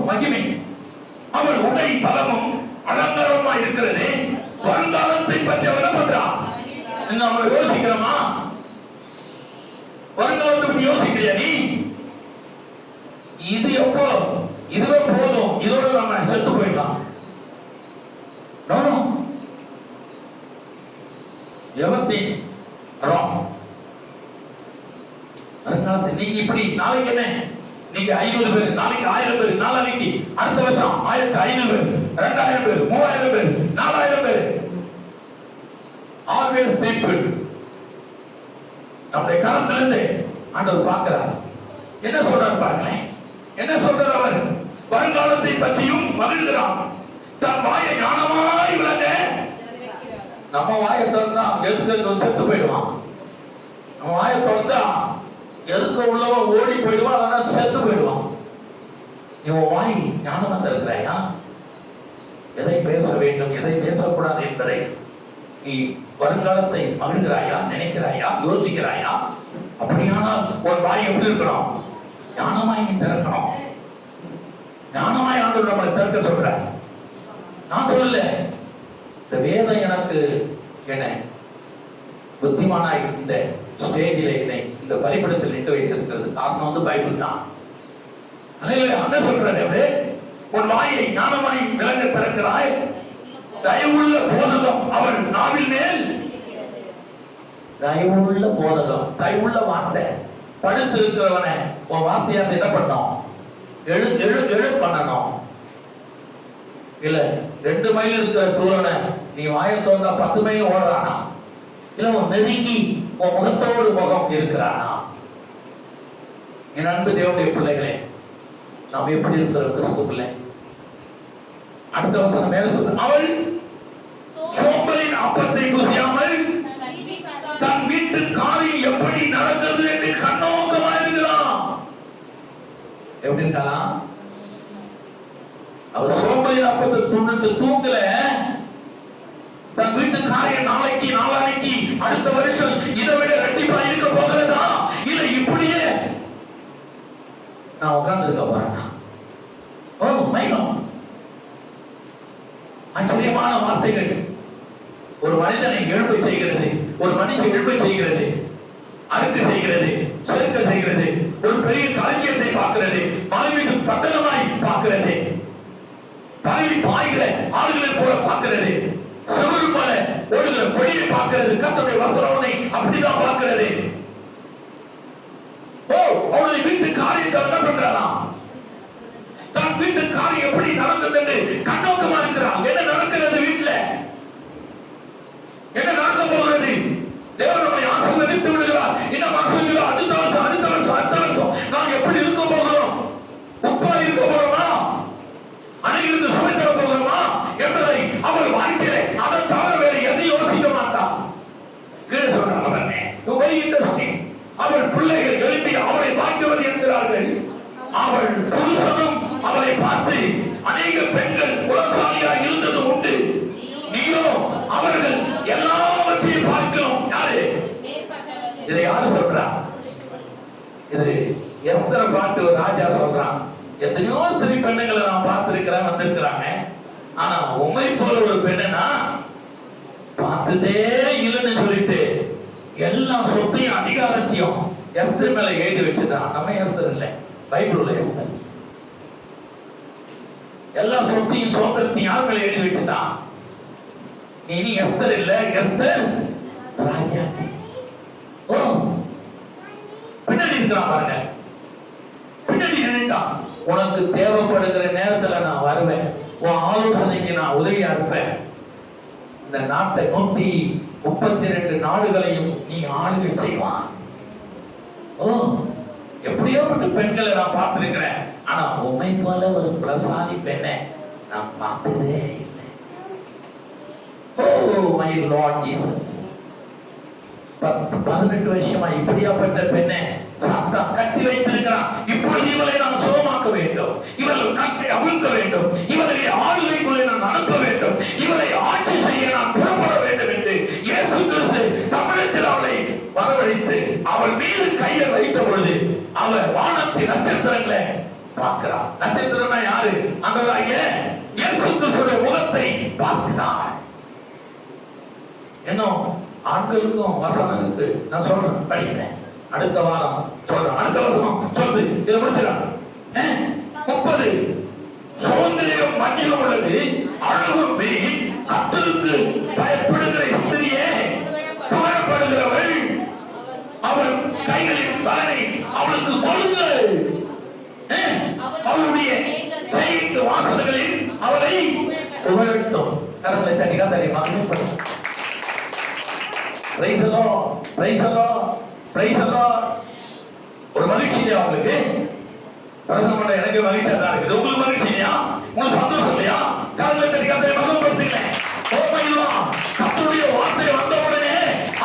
மகிமை. அவள் உடை பலமும் அலங்காரமா இருக்கிறது. வருங்காலத்தை பற்றி அவன் என்ன பண்றான்? நம்ம யோசிக்கிறோமா? வருங்காலத்தை பற்றி யோசிக்கிறியா நீ? இது எப்போ? இதுவே போதும், இதோட நம்ம செத்து போயிடலாம். வருங்காலத்தை நீங்க இப்படி, நாளைக்கு என்ன, நீங்க 500 பேர், நாளைக்கு 1000 பேர், நாளைக்கு அடுத்த வருஷம் 1500 பேர், 2000 பேர், 3000 பேர், 4000 பேர். Always people. நம்முடைய கரத்திலிருந்து ஆண்டவர் பார்க்கிறார். என்ன சொல்றார் பாருங்களேன். என்ன சொல்றார் அவர்? வருங்காலத்தை பற்றியும் மகிழ்கிறான். தன் வாயை ஞானமாய் விளங்க. நம்ம வாயை திறந்தா எதுக்கு செத்து போயிடுவான். நம்ம வாயை திறந்தா எதுக்கு உள்ளவன் ஓடி போயிடுவான், இல்லைன்னா செத்து போயிடுவான். இவன் வாய் ஞானமா திறக்கிறாயா? எதை பேச வேண்டும், எதை பேசக்கூடாது என்பதை நீ வருங்காலத்தை மகிழ்கிறாயா, நினைக்கிறாயா, யோசிக்கிறாயா? அப்படியானால் ஒரு வாய் எப்படி இருக்கணும்? ஞானமாய் நீ திறக்கணும். ஞானமாய் ஆண்டவர் நம்மளை திறக்க சொல்ற. நான் சொல்லல, இந்த வேதம் எனக்கு என்ன புத்திமானாய் இந்த ஸ்டேஜில் என்னை இந்த பலிபடத்தில் நிற்க வைத்திருக்கிறது காரணம் பைபிள் தான். என்ன சொல்றாரு அவரு? உன் வாயை ஞானமாய் விளங்க திறக்கிறாய், தயவுள்ள போதகம் அவள் நாவில் மேல். தயவுள்ள போதகம், தயவுள்ள வார்த்தை. படுத்து இருக்கிறவனை உன் வார்த்தையாத்த என்ன பண்ணணும்? எழு எழு எழு பண்ணணும். இல்ல 2 மைல் இருக்கிற தூரனை நீ வாயை தோந்தா 10 மைல் ஓடுறானா? இல்ல உன் நெருங்கி உன் முகத்தோடு முகம் இருக்கிறானா? என் அன்பு தேவனுடைய பிள்ளைகளே, நாம் எப்படி இருக்கிற கிறிஸ்து பிள்ளை? அடுத்த வசனம் மேல சொல்லுது, அவள் சோம்பலின் அப்பத்தை புசியாமல் தன் வீட்டு காரியம் எப்படி நடக்கிறது என்று கண்ணோக்கமா இருக்கிறான். எப்படி இருக்கலாம்? அவர் சோம்பலின் அப்பத்தை துண்ணுட்டு தூங்கல, தன் வீட்டு காரியம் நாளைக்கு நாளானைக்கு அடுத்த வருஷம் இதை விட ரெட்டிப்பா இருக்க போகிறதா இல்ல இப்படியே நான் உட்கார்ந்து இருக்க போறேனா? ஓ மைனம், ஆச்சரியமான வார்த்தைகள் ஒரு மனிதனை எழுப்ப செய்கிறது, ஒரு மனுஷன் எழுப்ப செய்கிறது, அறுக்க செய்கிறது, சேர்க்க செய்கிறது, ஒரு பெரிய களஞ்சியத்தை பார்க்கிறது, மலைமீது பட்டணமாய் பார்க்கிறது, பரவி பாய்கிற ஆளுகளை போல பார்க்கிறது, செவரு போல ஓடுகிற கொடியை பார்க்கிறது. கர்த்தருடைய வசனத்தை அப்படிதான் பார்க்கிறது. ஓ, அவருடைய வீட்டு காரியத்தை என்ன பண்றாராம்? தன் வீட்டு காரியம் எப்படி நடந்தது என்று கண்ணோக்கமா இருக்கிறான். என்ன நடக்கிறது வீட்டுல? என்ன நடக்க போகிறது? தேவன் நம்மை ஆசீர்வதித்து விடுகிறார். இன்னும் ஆசீர்வதிக்கிறார். அடுத்த வருஷம் நாம் எப்படி இருக்க போகிறோம்? உப்பா இருக்க போறோமா? அனைவருக்கு சுமை தர போகிறோமா என்பதை அவள் வாழ்க்கையிலே அதை தவிர வேறு எதையும் யோசிக்க மாட்டான். கீழே சொல்றாங்க, வெரி இன்ட்ரெஸ்டிங். அவள் பிள்ளைகள் எழுப்பி அவளை பார்க்கவது என்கிறார்கள். அவள் புருஷனும் அவளை பார்த்து அநேக பெண்கள் குலசாலியாக இருந்தது உண்டு, நீயோ அவர்கள் எல்லாவற்றையும் பார்க்கிறோம். யாரு இதை யாரு சொல்றா? இது எத்தனை பாட்டு ஒரு ராஜா சொல்றான். எத்தனையோ ஸ்திரீ பெண்ணுங்களை நான் பார்த்திருக்கிறேன், வந்திருக்கிறாங்க. ஆனா உண்மை போல ஒரு பெண்ணா பார்த்ததே இல்லைன்னு சொல்லிட்டு எல்லா சொத்தையும் அதிகாரத்தையும் எஸ்தர் மேல எழுதி வச்சுட்டான். நம்ம எஸ்தர் இல்லை, பைபிள் உள்ள எஸ்தர். எல்லா சொத்தையும் சுதந்திரத்தையும் யார் மேல எழுதி வச்சுட்டான்? நீ எஸ்தர் இல்ல, எஸ்தர் ராஜாத்தி. ஓ, பின்னாடி இருக்கிறான் பாருங்க, பின்னாடி நின்னுட்டான். உனக்கு தேவைப்படுகிற நேரத்துல நான் வருவேன், உன் ஆலோசனைக்கு நான் உதவியா இருப்பேன். இந்த நாட்டை 132 நாடுகளையும் நீ ஆளுகை செய்வான். ஓ, எப்படியோ பெண்களை நான் பார்த்திருக்கிறேன், ஆனா உண்மை போல ஒரு பிரசாதி பெண்ணை நான் பார்த்ததே இல்லை. ஓ மை லார்ட் ஜீசஸ், 18 வருஷமா இப்படியாப்பட்ட பெண்ணை சாத்தான் கட்டி வைத்திருக்கிறான். இப்பொழுது இவளை நான் சுகமாக்க வேண்டும், இவளை கட்டி அவிழ்க்க வேண்டும், இவளை ஆளுகைக்குள்ளே நான் அனுப்ப வேண்டும், இவளை ஆட்சி செய்ய நான் புறப்பட வேண்டும் என்று இயேசு கிறிஸ்து தமிழத்தில் அவளை வரவழைத்து அவள் மீது கையை வைத்த பொழுது அவள் வானத்தின் நட்சத்திரங்களை பார்க்கிறாள். நட்சத்திரம்னா யாரு? ஆண்டவராகிய இயேசு கிறிஸ்துவின் முகத்தை பார்க்கிறாள். இன்னும் ஆண்களுக்கும் வசனம் இருக்கு, நான் சொல்றேன், படிக்கிறேன். அடுத்த வாரம் சொல்றேன். அடுத்த வசனம் சொல்லு, இதை முடிச்சிடலாம். 30 சௌந்தரியம் மஞ்சள் உள்ளது, அழகும் மீன், கர்த்தருக்கு பயப்படுகிற ஸ்திரியே புகழப்படுகிறவள், அவள் கைகளின் பலனை அவளுக்கு கொடுங்கள். அவளுடைய செய்தி வாசல்களில் அவளை புகழட்டும். கரங்களை தட்டிக்கா தட்டி மகிமைப்படும். Praise the Lord, praise the Lord, praise the Lord. ஒரு மகிழ்ச்சி இல்லையா உங்களுக்கு? பிரசங்கம் பண்ண எனக்கு மகிழ்ச்சியா தான் இருக்குது. உங்களுக்கு மகிழ்ச்சி இல்லையா? உங்களுக்கு சந்தோஷம் இல்லையா? கரங்களை தட்டி கர்த்தரை மகிமைப்படுத்துங்க. ஓ மை லார்ட், கர்த்தருடைய வார்த்தை வந்த உடனே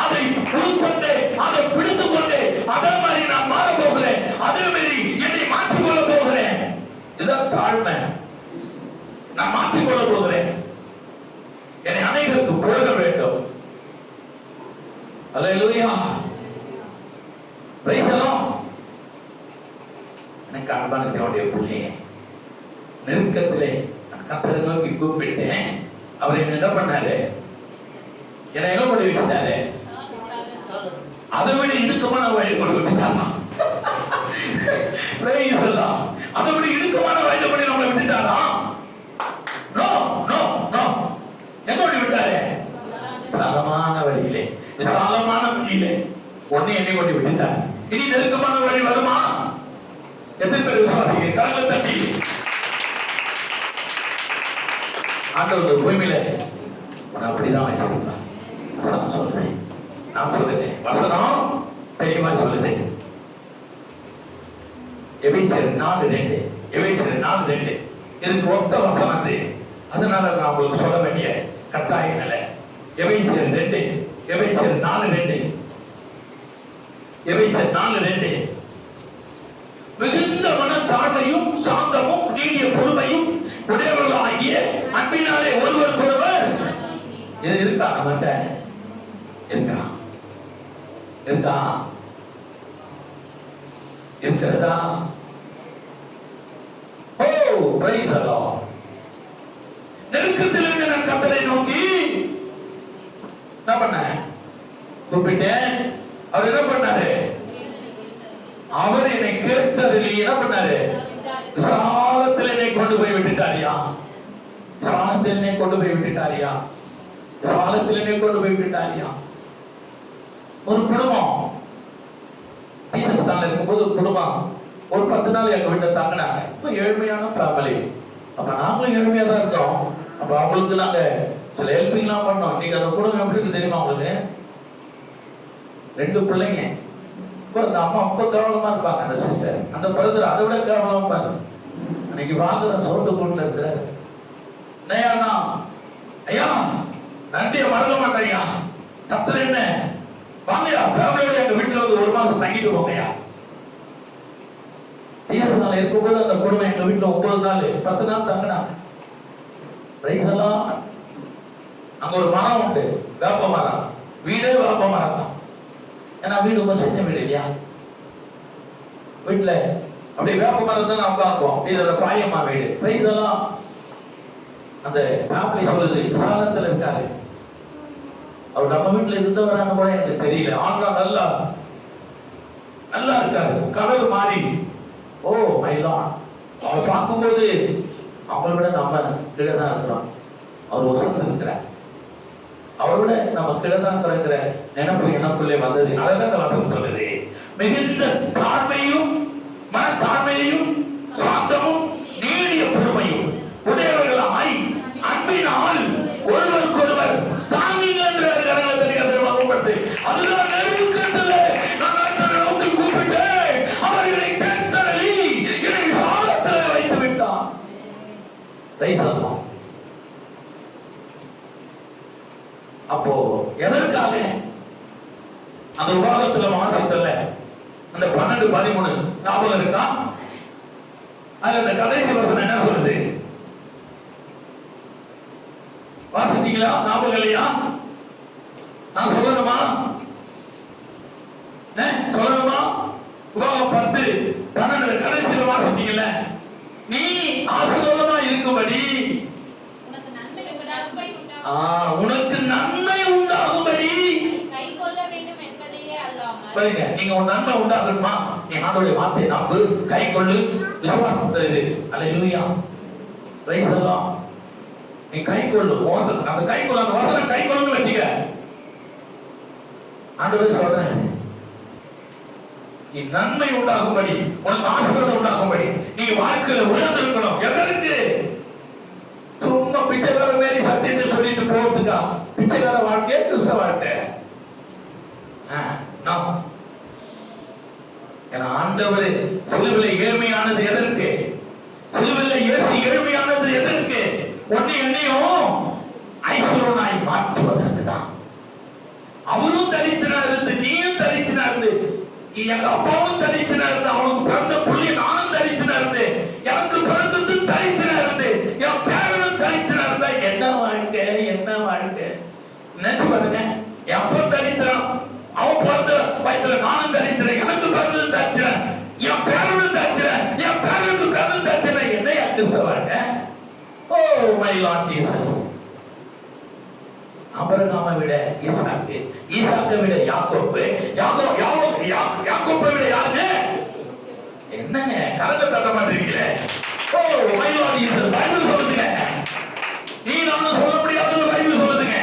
அதை உள்கொண்டு அதை பிடித்துக் கொண்டு அதே மாதிரி நான் மாற போகிறேன், அதே மாதிரி என்னை மாற்றிக்கொள்ள போகிறேன். இதுதான் தாழ்மை. நான் மாற்றிக்கொள்ள போகிறேன், என்னை அநேகருக்கு புகழ வேண்டும். அல்லேலூயா, பிரைஸ் தி லார்ட். எனக்கு அன்பான தேவனுடைய பிள்ளையே, நெருக்கத்திலே கர்த்தரை நோக்கி கூப்பிட்டேன். அவர் என்ன பண்ணாரு? என்னை எங்க கொண்டு வச்சுட்டாரு? அதை விட இடுக்கமான வயது கொண்டு விட்டுட்டாரா? Price the Lord. அதை விட இடுக்கமான வயது கொண்டு நம்மளை விட்டுட்டாரா? No no no. எங்க கொண்டு விட்டாரு? சலமான வழியிலே, விசாலமான வழியிலே ஒன்னே என்னை கொண்டு விட்டுட்டார். இனி நெருக்கமான வழி வருமா? எத்தனை பேர் விசுவாசிங்க? கரங்களை தட்டி. ஆண்டவர் பூமியில உன்னை அப்படிதான் வச்சிருப்பார். வசனம் சொல்லுது, நான் சொல்லுறேன், வசனம் தெளிவா சொல்லுது. எபேசியர் 4:2, எபேசியர் 4:2 இதுக்கு ஒத்த வசனம் அது. அதனால நான் உங்களுக்கு சொல்ல வேண்டிய கட்டாய நிலை. எபேசியர் 2, எபேசியர் 4:2, எபேசியர் 4:2. மிகுந்த மனத்தாழ்மையும் சாந்தமும் நீடிய பொறுமையும் உடையவர்களாகிய அன்பினாலே ஒருவருக்கொருவர். இது இருக்கா நம்மகிட்ட? இருக்கா? இருக்கா? இருக்கிறதா? ஓ, பிரைஸ் தி லார்ட். நெருக்கத்தில் இருந்த நான் கர்த்தரை நோக்கி என்ன பண்ணேன்? கூப்பிட்டேன். அவர் என்ன பண்ணாரு? அவர் என்னை கேட்டதில்லை. என்ன பண்ணாரு? விசாலத்தில் என்னை கொண்டு போய் விட்டுட்டாரியா? விசாலத்தில் என்னை கொண்டு போய் விட்டுட்டாரியா? விசாலத்தில் என்னை கொண்டு போய் விட்டுட்டாரியா? ஒரு குடும்பம் பீசஸ்தான்ல இருக்கும்போது ஒரு குடும்பம் ஒரு 10 நாள் எங்க வீட்டை தாங்கினாங்க. இப்போ ஏழ்மையான ஃபேமிலி. அப்ப நாங்களும் ஏழ்மையா தான் இருந்தோம். அப்ப அவங்களுக்கு நாங்க சில ஹெல்பிங்லாம் பண்ணோம். இன்னைக்கு அந்த குடும்பம் எப்படி இருக்கு தெரியுமா உங்களுக்கு? 2 பிள்ளைங்க. இப்போ அந்த அம்மா ரொம்ப கேவலமா இருப்பாங்க. அந்த சிஸ்டர், அந்த பிரதர் அதை விட கேவலமா இருப்பாரு. அன்னைக்கு வாங்குற சோட்டு கூட்டில் இருக்கிறாரு. ஐயா, ஐயா நன்றியை மறக்க மாட்டேன் ஐயா. தத்துல என்ன வாங்கயா, ஃபேமிலியோட எங்க வீட்டுல வந்து 1 மாசம் தங்கிட்டு போங்கயா. நாள் இருக்கும்போது அந்த குடும்பம் எங்க வீட்டுல 9 நாள் 10 நாள் தங்கினாங்க. பிரைஸ் எல்லாம். அங்க ஒரு மரம் உண்டு, வேப்ப மரம். வீடே வேப்ப மரம் தான். ஏன்னா வீடு செஞ்ச வீடு இல்லையா? வீட்டுல அப்படியே வேப்ப மரம் தான் நான் உட்காருவோம். இது பாயம்மா வீடு. பிரைஸ் எல்லாம். அந்த ஃபேமிலி சொல்லுது விசாலத்துல இருக்காரு. அவர் நம்ம வீட்டுல இருந்தவரான்னு கூட எனக்கு தெரியல. ஆனா நல்லா நல்லா இருக்காரு. கலர் மாறி. ஓ மை லார்ட். அவர் பார்க்கும்போது அவங்களை விட நம்ம கீழே தான் இருக்கிறோம். அவர் வசந்து இருக்கிறார். அவரை விட நம்ம கீழே தான் இருக்கிற நினைப்பு எனக்குள்ளே வந்தது. அதான் அந்த வசனம் சொல்லுது. மிகுந்த தாழ்மையும் மனத்தாழ்மையையும் சாந்தமும் நீடிய பொறுமையும் உடையவர்களாய் அன்பினால் ஒருவருக்கொருவர் தாங்குங்க என்று வகுப்படுத்து. அதுதான் நெருக்கத்தில் நான் கர்த்தரை நோக்கி கூப்பிட்டேன். அவர் என்னை கேட்டருளி என்னை விசாலத்தில் வைத்து விட்டார். அப்போ எதற்காக அந்த உலகத்துல வாசித்தல்ல அந்த 12:13 ஞாபகம் இருக்கா? அதுல அந்த கடைசி வசனம் என்ன சொல்லுது? வாசித்தீங்களா? ஞாபகம் இல்லையா? நான் சொல்லணுமா? சொல்லணுமா? உலகம் 10:12 கடைசியில் வாசித்தீங்கல்ல, நீ ஆசீர்வாதமா இருக்கும்படி உனக்கு நன்மை உண்டாகும்படி கைக்கொள்ள வேண்டும் என்பதையே அல்லாமல். பாருங்க, நீங்க ஒரு நன்மை உண்டாகணுமா? நீ ஆண்டவருடைய வார்த்தையை நம்பு, கை கொள்ளு, விசுவாசம் தரு. அல்லேலூயா. Praise the Lord. நீ கை கொள்ளு. அந்த கை கொள்ள அந்த வசனம் கை கொள்ளுன்னு வச்சுக்க. ஆண்டவர் சொல்றேன், நீ நன்மை உண்டாகும்படி, உனக்கு ஆசீர்வாதம் உண்டாகும்படி நீ வாழ்க்கையில உயர்ந்திருக்கணும். எதற்கு? சும்மா பிச்சைக்கார மாரி சத்தியத்தை சொல்லிட்டு போறதுக்கா? பிச்சைக்கார வாழ்க்கையே கிறிஸ்தவ வாழ்க்கை. ஏன்னா ஆண்டவர் சிலுவையில் ஏழ்மையானது எதற்கு? சிலுவையில் இயேசு ஏழ்மையானது எதற்கு? ஒன்னு என்னையும் ஐஸ்வரனாய் மாற்றுவதற்கு தான். அவரும் தரித்தினா இருந்து, நீயும் தரித்தினா இருந்து, எங்க அப்பாவும் தரித்தினா இருந்து, அவனுக்கு பிறந்த புள்ளி நானும் தரித்தினா இருந்து, எனக்கு பிறந்தது தரித்தினா இருந்து, என் பேரனும் தரித்தினா இருந்தா என்ன வாழ்க்கை? என்ன வாழ்க்கை? நினைச்சு பாருங்க. எப்ப தரித்திரம்? அவன் பிறந்த வயசுல நானும் தரித்திரன், எனக்கு பிறந்தது தரித்திரன், என் பேரனும் தரித்திரன், என் பேரனுக்கு பிறந்தது தரித்திரன். என்ன கிறிஸ்தவ வாழ்க்கை? ஓ மை லார்ட் ஜீசஸ். ஆபிரகாமை விட ஈசாக்கு, ஈசாக்கை விட யாக்கோபு, யாக்கோபை விட யாருங்க? என்னங்க கலக்க தட்ட மாட்டீங்களே? Oh my Lord Jesus. Bible சொல்லுதுங்க. நீ நானும் சொல்ல முடியாத பைபிள் சொல்லுதுங்க.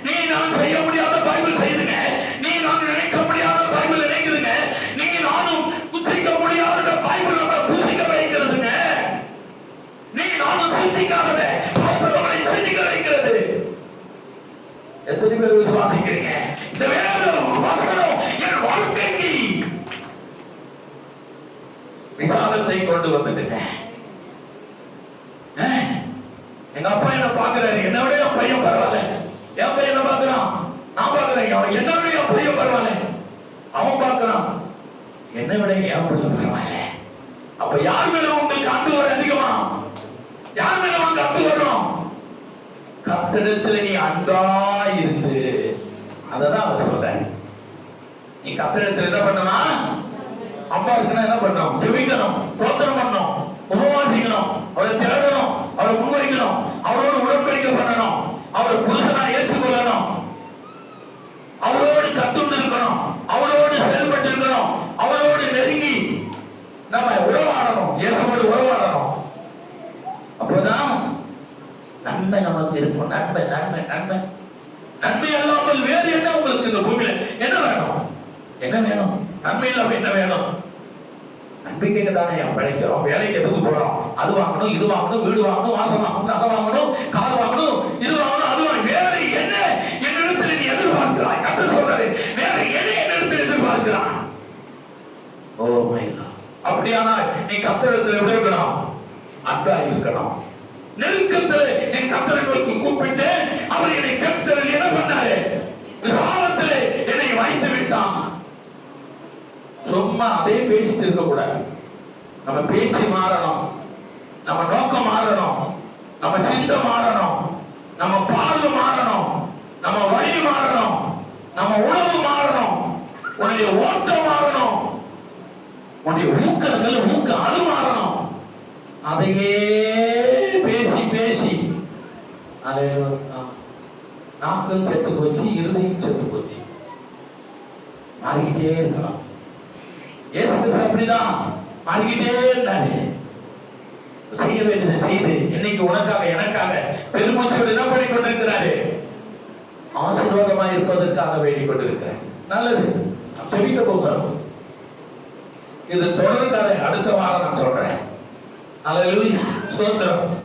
நீ நான் செய்ய முடியாத பைபிள் செய்யுதுங்க. நீ நான் நினைக்க முடியாத பைபிள் நினைக்குதுங்க. நீ நானும் புசிக்க முடியாத பைபிள் நம்ம புசிக்க வைக்கிறதுங்க. நீ நானும் சிந்திக்காதத பைபிள் நம்மை சிந்திக்க வைக்கிறது. எத்தனை பேர் விசுவாசிக்கிறீங்க? இந்த வேதம் வசனம் என் வாழ்க்கைக்கு விசாலத்தை கொண்டு வந்துடுங்க. எங்க அப்பா என்ன பாக்குறாரு, என்ன விட என் பையன் பரவாயில்ல. என் பையன் என்ன பாக்குறான், நான் பாக்குறேன். அவன் என்ன விட என் பையன் பரவாயில்ல. அவன் பாக்குறான், என்னை விட என் பிள்ளை பரவாயில்ல. அப்ப யார் மேல உங்களுக்கு அன்பு வரும் அதிகமா? யார் மேல உங்களுக்கு அன்பு வரும்? கர்த்தரிடத்துல நீ அன்பா இருந்து. அததான் அவர் சொல்றாரு. நீ கர்த்தரிடத்துல என்ன பண்ணணும்? அன்பா இருக்குன்னா என்ன பண்ணணும்? ஜெபிக்கணும், ஸ்தோத்திரம் பண்ணணும், உபவாசிக்கணும், அவரை தேடணும், அவரை முன்வைக்கணும், அவரோடு உடன்படிக்கை பண்ணணும், அவரை புருஷனா ஏற்றுக்கொள்ளணும், அவரோடு கத்துண்டு இருக்கணும், அவரோடு செயல்பட்டு இருக்கணும், அவரோடு நெருங்கி நம்ம உறவாடணும், இயேசுவோடு உறவாடணும். அப்போதான் நன்மை நமக்கு இருக்கும். நன்மை நன்மை நன்மை நன்மை அல்லாமல் வேறு என்ன உங்களுக்கு இந்த பூமியில என்ன வேணும்? என்ன வேணும்? நன்மை இல்லாம என்ன வேணும்? நம்பிக்கைக்கு தானே பிழைக்கிறோம். வேலைக்கு எதுக்கு போறோம்? அது வாங்கணும், இது வாங்கணும், வீடு வாங்கணும், வாசம் வாங்கணும், நகை வாங்கணும், கார் வாங்கணும், இது வாங்கணும், அது வாங்கணும். வேற என்ன என்னிடத்தில் நீ எதிர்பார்க்கிறாய்? கர்த்தர் சொல்றாரு, வேற என்ன என்னிடத்தில் எதிர்பார்க்கிறான்? Oh my God. அப்படியானால் நீ கர்த்தரிடத்தில் எப்படி இருக்கணும்? அன்பா இருக்கணும். நெருக்கத்தில் என் கர்த்தரை நோக்கி கூப்பிட்டு அவர் என்னை கர்த்தரில் என்ன பண்ணாரு? விசாலத்திலே என்னை வைத்து விட்டான். சும்மா அதே பேசிட்டு இருக்க கூடாது. நம்ம பேச்சு மாறணும், நம்ம நோக்கம் மாறணும், நம்ம சிந்தை மாறணும், நம்ம பார்வை மாறணும், நம்ம வழி மாறணும், நம்ம உணவு மாறணும், உன்னுடைய ஓட்டம் மாறணும், உன்னுடைய ஊக்கங்கள் ஊக்கம் அது மாறணும். அதையே பேசி பேசி நாக்கும் செத்து போச்சு, இருதையும் செத்து போச்சு. மாறிக்கிட்டே இருக்கலாம். இயேசு கிறிஸ்து அப்படிதான் மாறிக்கிட்டே இருந்தாரு. செய்ய வேண்டியதை செய்து இன்னைக்கு உனக்காக எனக்காக பெருமூச்சோடு என்ன பண்ணி கொண்டிருக்கிறாரு? ஆசீர்வாதமாக இருப்பதற்காக வேண்டிக் கொண்டிருக்கிறார். நல்லது, செபிக்க போகிறோம். இது தொடர் கதை. அடுத்த வாரம் நான் சொல்றேன். அல்லேலூயா, ஸ்தோத்திரம்.